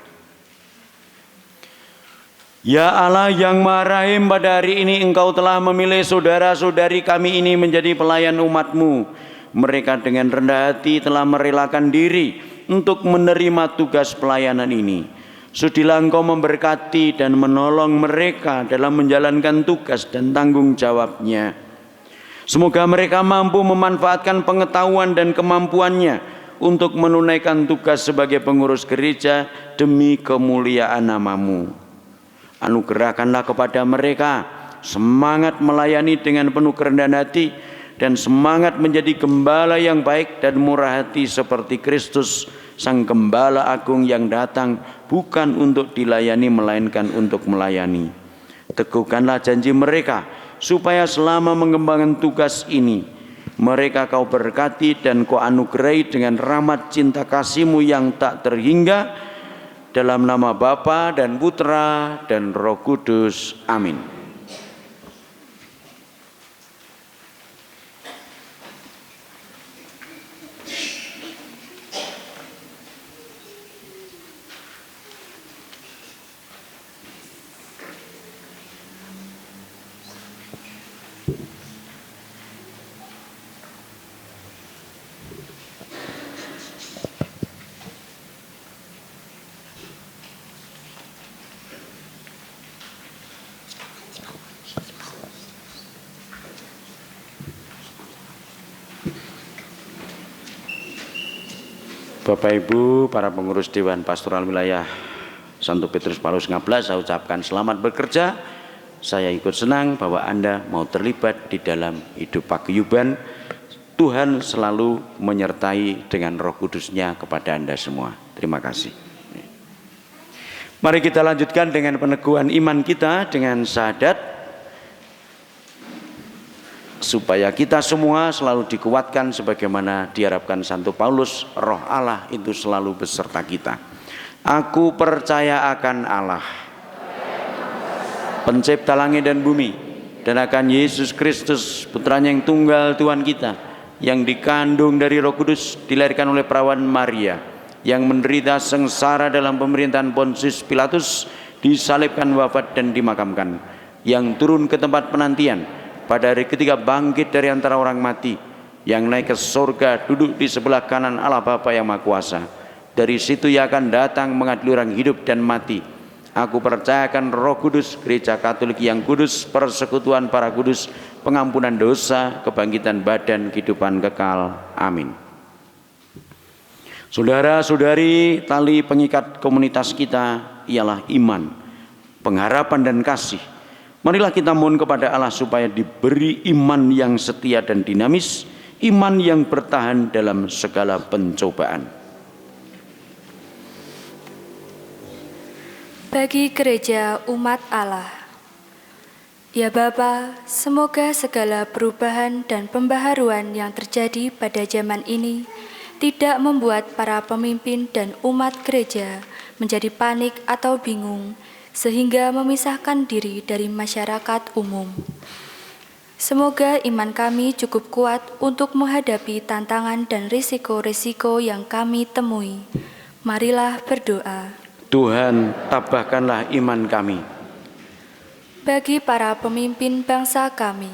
Ya Allah yang Maha Rahim, pada hari ini Engkau telah memilih saudara-saudari kami ini menjadi pelayan umat-Mu. Mereka dengan rendah hati telah merelakan diri untuk menerima tugas pelayanan ini. Sudilah Engkau memberkati dan menolong mereka dalam menjalankan tugas dan tanggung jawabnya. Semoga mereka mampu memanfaatkan pengetahuan dan kemampuannya untuk menunaikan tugas sebagai pengurus gereja demi kemuliaan nama-Mu. Anugerahkanlah kepada mereka semangat melayani dengan penuh kerendahan hati dan semangat menjadi gembala yang baik dan murah hati seperti Kristus, Sang Gembala Agung yang datang bukan untuk dilayani melainkan untuk melayani. Teguhkanlah janji mereka supaya selama mengembangkan tugas ini mereka Kau berkati dan Kau anugerahi dengan rahmat cinta kasih-Mu yang tak terhingga, dalam nama Bapa dan Putra dan Roh Kudus. Amin. Bapak Ibu, para pengurus Dewan Pastoral Wilayah Santo Petrus Paulus Ngabla, saya ucapkan selamat bekerja. Saya ikut senang bahwa Anda mau terlibat di dalam hidup paguyuban. Tuhan selalu menyertai dengan Roh Kudus-Nya kepada Anda semua. Terima kasih. Mari kita lanjutkan dengan peneguhan iman kita dengan syahadat, supaya kita semua selalu dikuatkan sebagaimana diharapkan Santo Paulus, Roh Allah itu selalu beserta kita. Aku percaya akan Allah, pencipta langit dan bumi, dan akan Yesus Kristus, putranya yang tunggal Tuhan kita, yang dikandung dari Roh Kudus, dilahirkan oleh perawan Maria, yang menderita sengsara dalam pemerintahan Pontius Pilatus, disalibkan, wafat dan dimakamkan, yang turun ke tempat penantian, pada hari ketiga bangkit dari antara orang mati, yang naik ke surga, duduk di sebelah kanan Allah Bapa yang Maha Kuasa. Dari situ ia akan datang mengadili orang hidup dan mati. Aku percayakan Roh Kudus, Gereja Katolik yang kudus, persekutuan para kudus, pengampunan dosa, kebangkitan badan, kehidupan kekal. Amin. Saudara-saudari, tali pengikat komunitas kita ialah iman, pengharapan dan kasih. Marilah kita mohon kepada Allah supaya diberi iman yang setia dan dinamis, iman yang bertahan dalam segala pencobaan. Bagi gereja umat Allah, ya Bapa, semoga segala perubahan dan pembaharuan yang terjadi pada zaman ini tidak membuat para pemimpin dan umat gereja menjadi panik atau bingung, sehingga memisahkan diri dari masyarakat umum. Semoga iman kami cukup kuat untuk menghadapi tantangan dan risiko-risiko yang kami temui. Marilah berdoa. Tuhan, tabahkanlah iman kami. Bagi para pemimpin bangsa kami,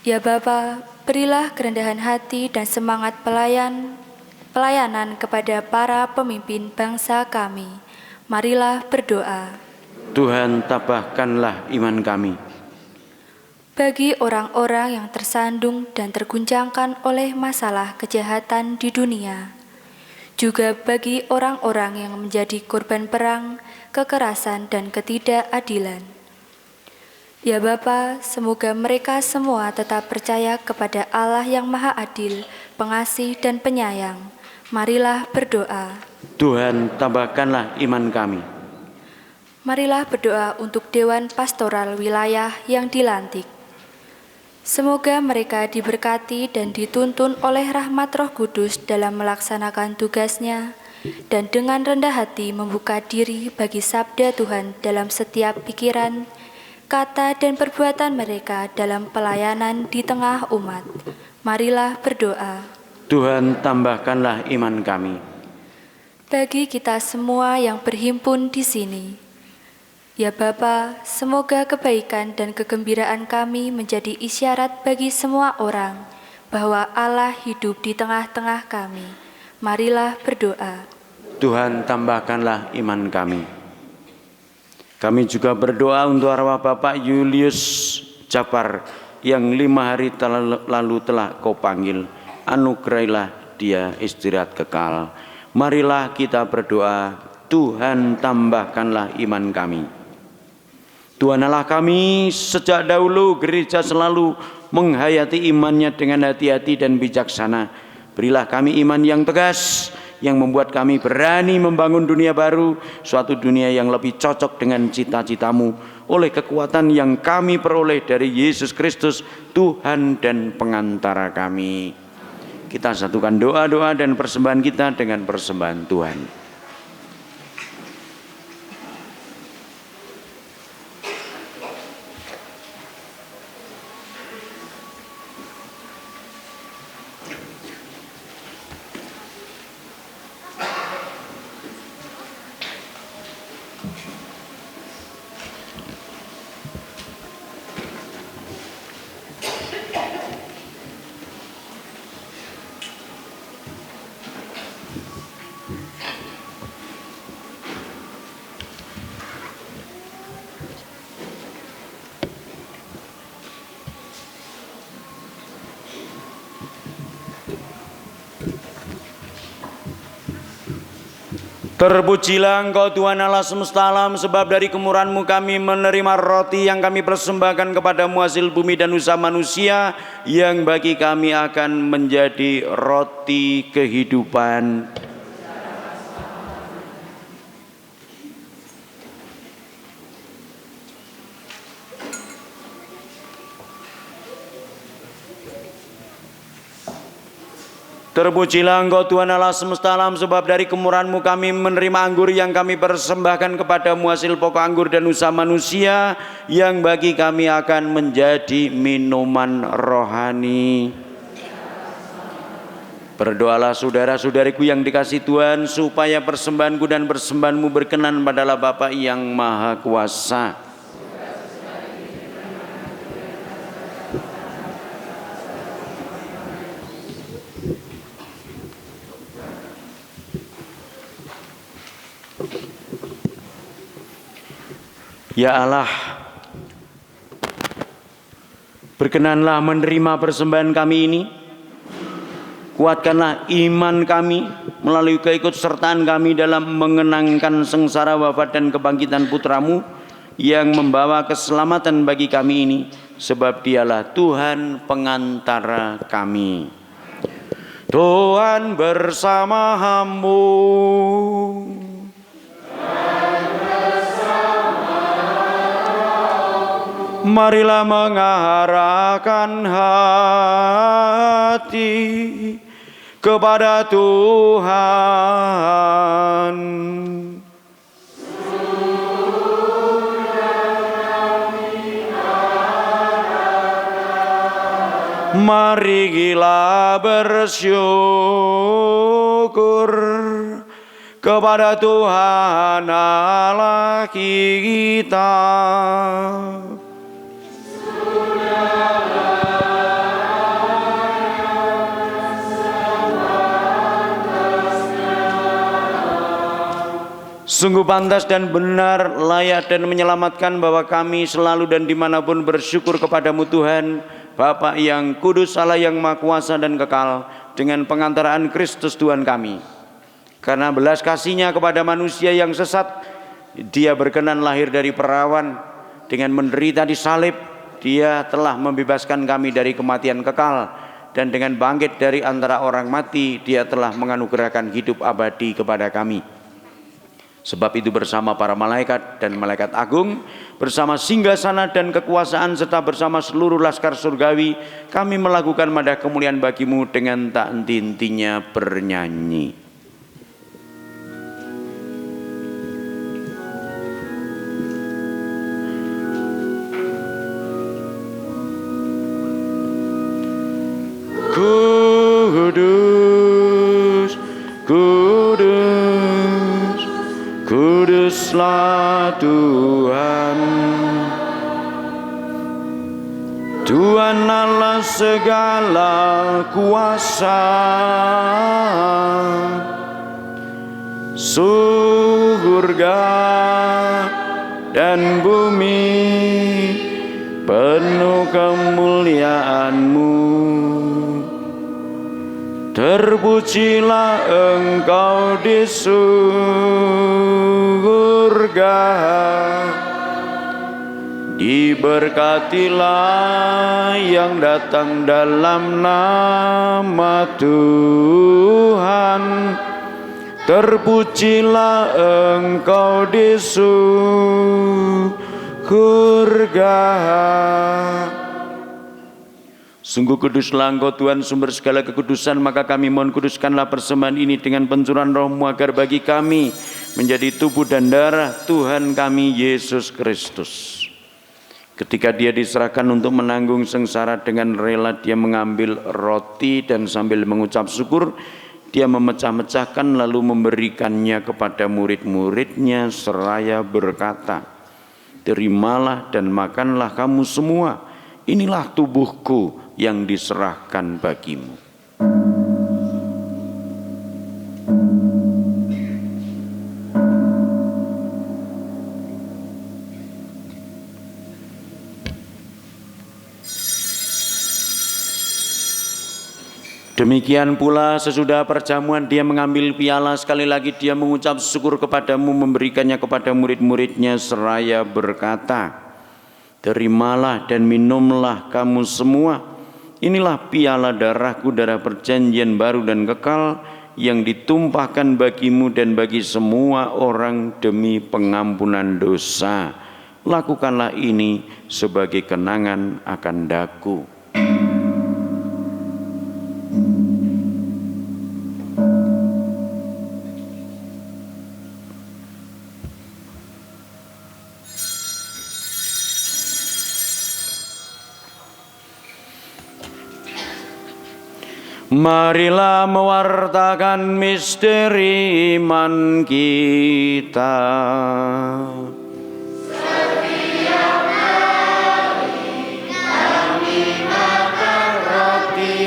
ya Bapa, berilah kerendahan hati dan semangat pelayanan kepada para pemimpin bangsa kami. Marilah berdoa. Tuhan, tabahkanlah iman kami. Bagi orang-orang yang tersandung dan terguncangkan oleh masalah kejahatan di dunia, juga bagi orang-orang yang menjadi korban perang, kekerasan, dan ketidakadilan. Ya Bapa, semoga mereka semua tetap percaya kepada Allah yang Maha Adil, Pengasih, dan Penyayang. Marilah berdoa. Tuhan, tambahkanlah iman kami. Marilah berdoa untuk Dewan Pastoral Wilayah yang dilantik. Semoga mereka diberkati dan dituntun oleh rahmat Roh Kudus dalam melaksanakan tugasnya, dan dengan rendah hati membuka diri bagi sabda Tuhan dalam setiap pikiran, kata, dan perbuatan mereka dalam pelayanan di tengah umat. Marilah berdoa. Tuhan, tambahkanlah iman kami. Bagi kita semua yang berhimpun di sini, ya Bapa, semoga kebaikan dan kegembiraan kami menjadi isyarat bagi semua orang bahwa Allah hidup di tengah-tengah kami. Marilah berdoa. Tuhan, tambahkanlah iman kami. Kami juga berdoa untuk arwah Bapak Julius Japar yang 5 hari lalu telah Kau panggil. Anugerailah dia istirahat kekal. Marilah kita berdoa. Tuhan, tambahkanlah iman kami. Tuhan Allah kami, sejak dahulu gereja selalu menghayati imannya dengan hati-hati dan bijaksana. Berilah kami iman yang tegas, yang membuat kami berani membangun dunia baru, suatu dunia yang lebih cocok dengan cita-citamu, oleh kekuatan yang kami peroleh dari Yesus Kristus, Tuhan dan pengantara kami. Kita satukan doa-doa dan persembahan kita dengan persembahan Tuhan. Terpujilah Engkau Tuhan Allah semesta alam, sebab dari kemurahan-Mu kami menerima roti yang kami persembahkan kepadamu, hasil bumi dan usaha manusia, yang bagi kami akan menjadi roti kehidupan. Terpujilah Engkau Tuhan Allah semesta alam, sebab dari kemurahan-Mu kami menerima anggur yang kami persembahkan kepadamu, hasil pokok anggur dan usaha manusia, yang bagi kami akan menjadi minuman rohani. Berdoalah saudara-saudariku yang dikasihi Tuhan, supaya persembahanku dan persembahanmu berkenan padalah Bapa yang Maha Kuasa. Ya Allah, berkenanlah menerima persembahan kami ini. Kuatkanlah iman kami melalui keikutsertaan kami dalam mengenangkan sengsara wafat dan kebangkitan putra-Mu yang membawa keselamatan bagi kami ini, sebab Dialah Tuhan pengantara kami. Tuhan bersama-Mu. Marilah mengarahkan hati kepada Tuhan. Mari kita bersyukur kepada Tuhan Allah kita. Sungguh pantas dan benar, layak dan menyelamatkan bahwa kami selalu dan dimanapun bersyukur kepadamu Tuhan, Bapa yang kudus, Allah yang maha kuasa dan kekal, dengan pengantaraan Kristus Tuhan kami. Karena belas kasihnya kepada manusia yang sesat, Dia berkenan lahir dari perawan, dengan menderita di salib, Dia telah membebaskan kami dari kematian kekal, dan dengan bangkit dari antara orang mati, Dia telah menganugerahkan hidup abadi kepada kami. Sebab itu bersama para malaikat dan malaikat agung, bersama singgasana dan kekuasaan, serta bersama seluruh laskar surgawi, kami melakukan madah kemuliaan bagimu dengan tak henti-hentinya bernyanyi. Kudus, kudus, kuduslah Tuhan, Tuhan Allah segala kuasa. Surga dan bumi penuh kemuliaan-Mu. Terpujilah Engkau di surga, diberkatilah yang datang dalam nama Tuhan. Terpujilah Engkau di surga. Sungguh kuduslah Engkau Tuhan, sumber segala kekudusan, maka kami mohon kuduskanlah persembahan ini dengan pencurahan Roh-Mu, agar bagi kami menjadi tubuh dan darah Tuhan kami Yesus Kristus. Ketika Dia diserahkan untuk menanggung sengsara, dengan rela Dia mengambil roti dan sambil mengucap syukur, Dia memecah-mecahkan lalu memberikannya kepada murid-muridnya seraya berkata, "Terimalah dan makanlah kamu semua, inilah tubuhku yang diserahkan bagimu." Demikian pula sesudah perjamuan dia mengambil piala, sekali lagi dia mengucap syukur kepadamu, memberikannya kepada murid-muridnya seraya berkata, terimalah dan minumlah kamu semua, inilah piala darahku, darah perjanjian baru dan kekal yang ditumpahkan bagimu dan bagi semua orang demi pengampunan dosa. Lakukanlah ini sebagai kenangan akan daku. Marilah mewartakan misteri iman kita. Setiap hari kami makan roti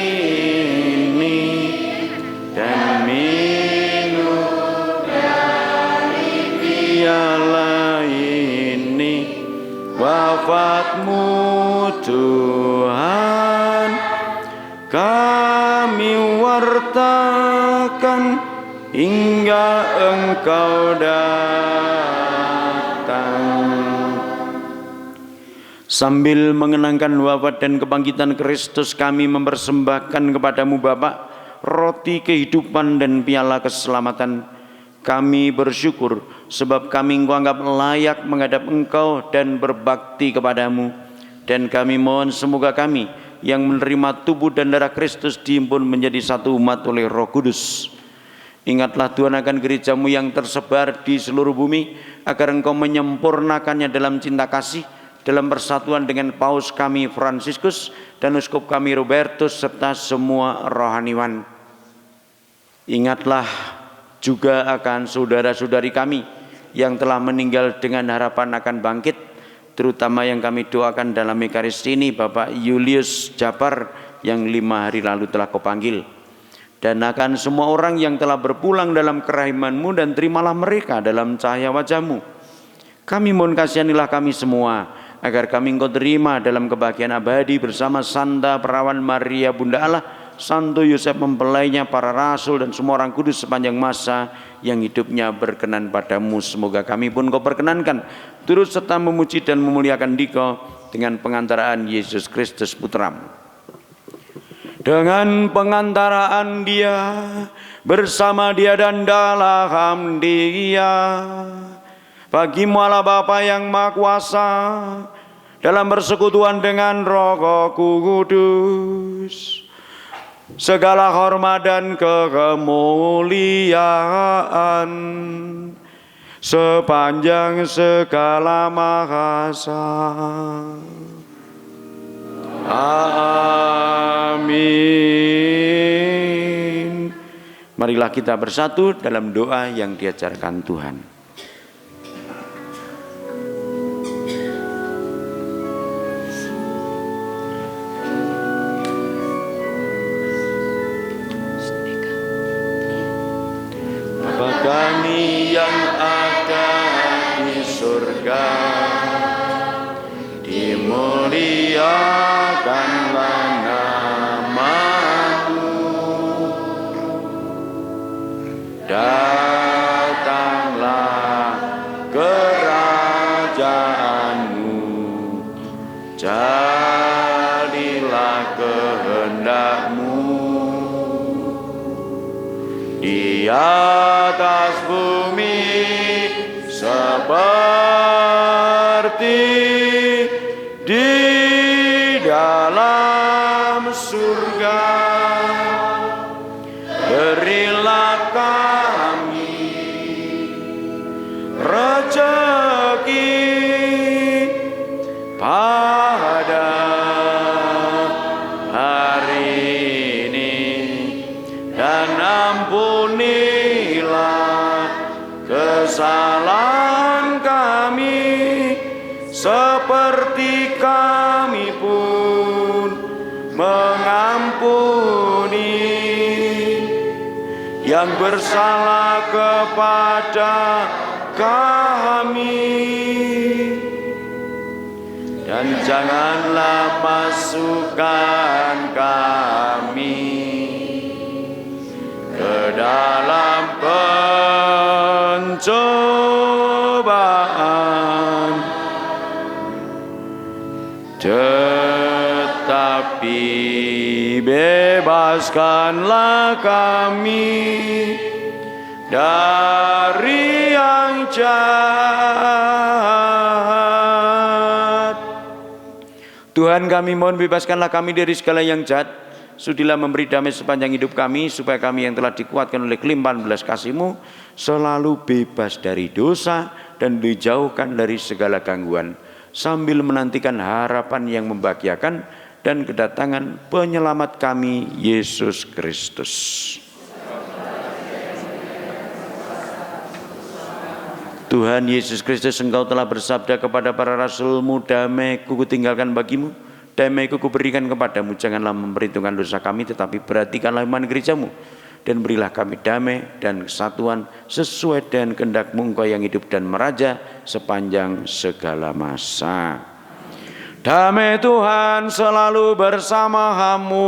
ini dan minum dari piala ini, wafat-Mu Tuhan kami wartakan hingga Engkau datang. Sambil mengenangkan wafat dan kebangkitan Kristus, kami mempersembahkan kepadamu Bapa roti kehidupan dan piala keselamatan. Kami bersyukur sebab kami Engkau anggap layak menghadap Engkau dan berbakti kepadamu. Dan kami mohon semoga kami yang menerima tubuh dan darah Kristus dihimpun menjadi satu umat oleh Roh Kudus. Ingatlah Tuhan akan gereja-Mu yang tersebar di seluruh bumi, agar Engkau menyempurnakannya dalam cinta kasih, dalam persatuan dengan Paus kami Fransiskus dan Uskup kami Robertus serta semua rohaniwan. Ingatlah juga akan saudara-saudari kami yang telah meninggal dengan harapan akan bangkit, terutama yang kami doakan dalam Ekaristi ini, Bapak Julius Japar yang 5 hari lalu telah Kau panggil, dan akan semua orang yang telah berpulang dalam kerahiman-Mu, dan terimalah mereka dalam cahaya wajah-Mu. Kami mohon kasihanilah kami semua, agar kami Engkau terima dalam kebahagiaan abadi bersama Santa Perawan Maria Bunda Allah, Santo Yosef mempelainya, para rasul dan semua orang kudus sepanjang masa yang hidupnya berkenan padamu. Semoga kami pun Kau perkenankan turut serta memuji dan memuliakan Dikau dengan pengantaraan Yesus Kristus Putra-Mu. Dengan pengantaraan Dia, bersama Dia dan dalam Dia, bagi-Mu Allah Bapa yang Maha Kuasa, dalam persekutuan dengan Roh Kudus, segala hormat dan kemuliaan sepanjang segala masa. Amin. Marilah kita bersatu dalam doa yang diajarkan Tuhan. Kami yang ada di surga, dimuliakanlah nama-Mu, datanglah kerajaan-Mu, jadilah kehendak-Mu di atas bumi seperti di dalam surga. Berilah kami rezeki pada hari ini, dan ampunilah kesalahan kami seperti kami pun mengampuni yang bersalah kepada kami, dan janganlah masukkan kami bebaskanlah kami dari yang jahat. Tuhan, kami mohon bebaskanlah kami dari segala yang jahat. Sudilah memberi damai sepanjang hidup kami, supaya kami yang telah dikuatkan oleh kelimpahan belas kasih-Mu selalu bebas dari dosa dan dijauhkan dari segala gangguan, sambil menantikan harapan yang membahagiakan dan kedatangan penyelamat kami, Yesus Kristus. Tuhan Yesus Kristus, Engkau telah bersabda kepada para rasul-Mu, damai-Ku kutinggalkan bagimu, damai-Ku kuberikan kepadamu. Janganlah memperhitungkan dosa kami, tetapi perhatikanlah iman gereja-Mu, dan berilah kami damai dan kesatuan sesuai dengan kehendak-Mu, Engkau yang hidup dan meraja sepanjang segala masa. Damai Tuhan selalu bersama-Mu.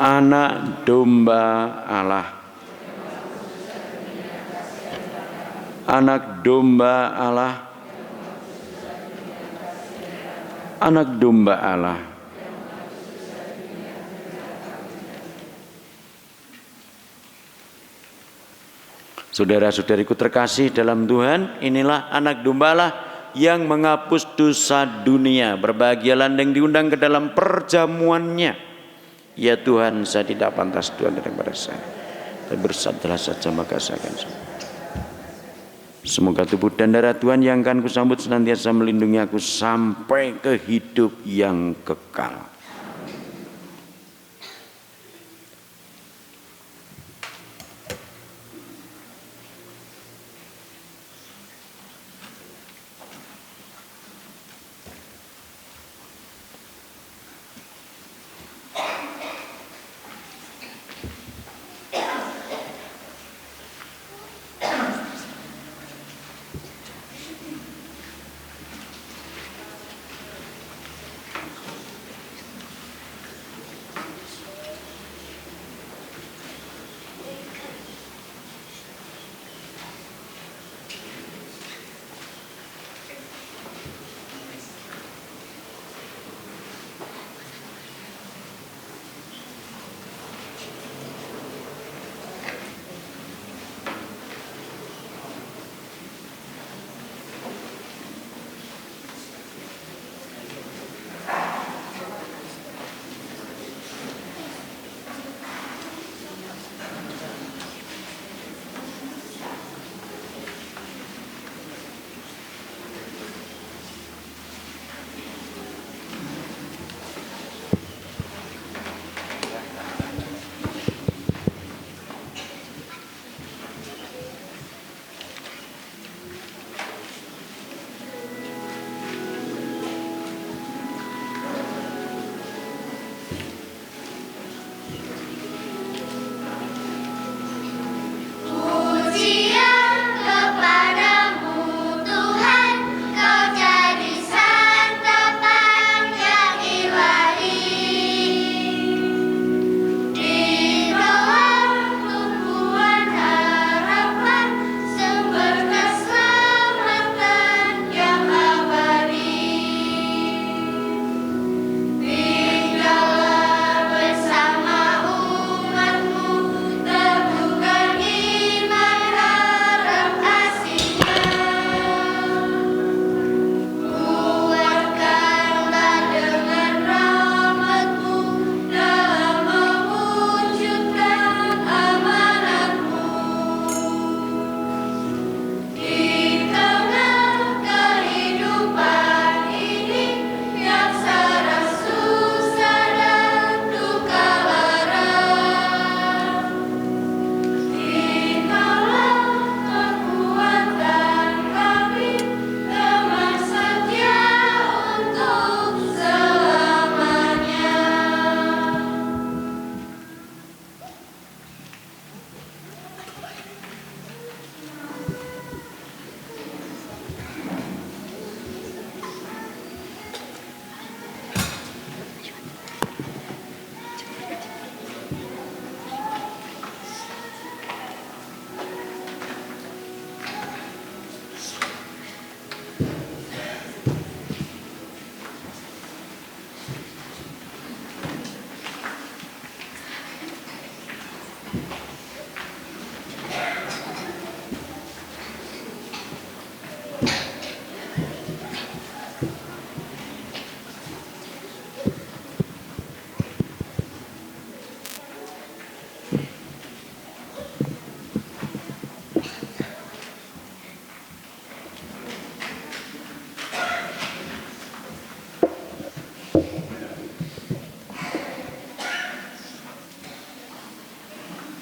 Anak domba Allah, anak domba Allah, anak domba Allah. Saudara-saudariku terkasih dalam Tuhan, inilah anak domba Allah yang menghapus dosa dunia. Berbahagialah yang diundang ke dalam perjamuannya. Ya Tuhan, saya tidak pantas Tuhan daripada saya, tapi bersabdalah saja maka saya akan sembuh. Semoga tubuh dan darah Tuhan yang akan kusambut senantiasa melindungi aku sampai ke hidup yang kekal.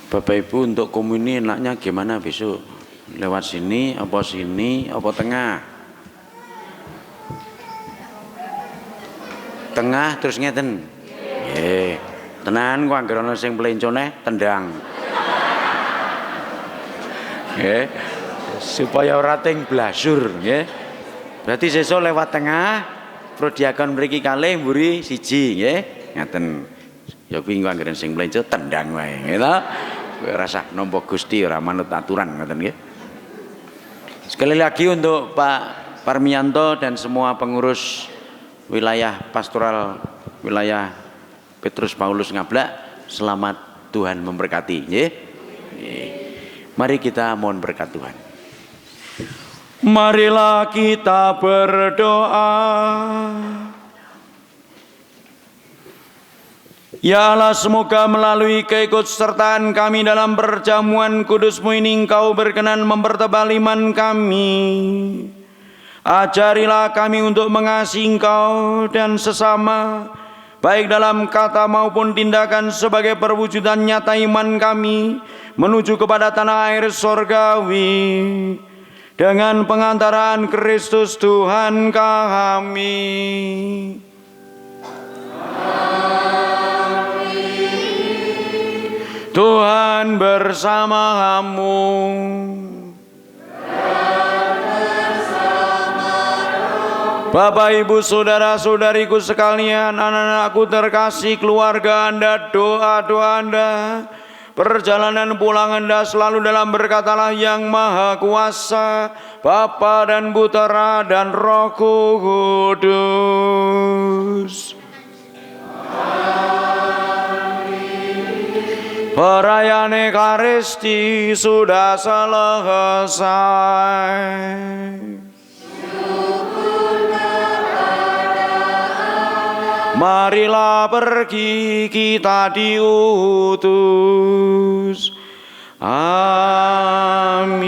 Bapak Ibu untuk komuni enaknya gimana besok? Lewat sini, apa tengah? Tengah terus ngeten. Nggih. Tenan kok anggere ana sing plencone tendang. Nggih. Supaya ora ting blasur, nggih. Berarti sesuk lewat tengah, prodiakon mriki kalih mburi siji, nggih. Ngaten. Ya kuwi engko anggere sing plenco tendang wae, nggih ta? Kowe rasah nampa Gusti ora manut aturan ngoten nggih. Sekali lagi untuk Pak Parmianto dan semua pengurus wilayah pastoral wilayah Petrus Paulus Ngablak, selamat Tuhan memberkati, nggih. Mari kita mohon berkat Tuhan. Marilah kita berdoa. Ya Allah, semoga melalui keikutsertaan kami dalam perjamuan kudus-Mu ini Engkau berkenan mempertebal iman kami. Ajarilah kami untuk mengasihi Engkau dan sesama, baik dalam kata maupun tindakan sebagai perwujudan nyata iman kami menuju kepada tanah air sorgawi. Dengan pengantaran Kristus Tuhan kami. Tuhan bersamamu. Bapak, Ibu, saudara-saudariku sekalian, anak-anakku terkasih, keluarga Anda, doa-doa Anda, perjalanan pulang Anda selalu dalam berkat Allah yang Maha Kuasa, Bapa dan Putera dan Roh Kudus. Perayaan Ekaristi sudah selesai. Marilah pergi, kita diutus. Amin.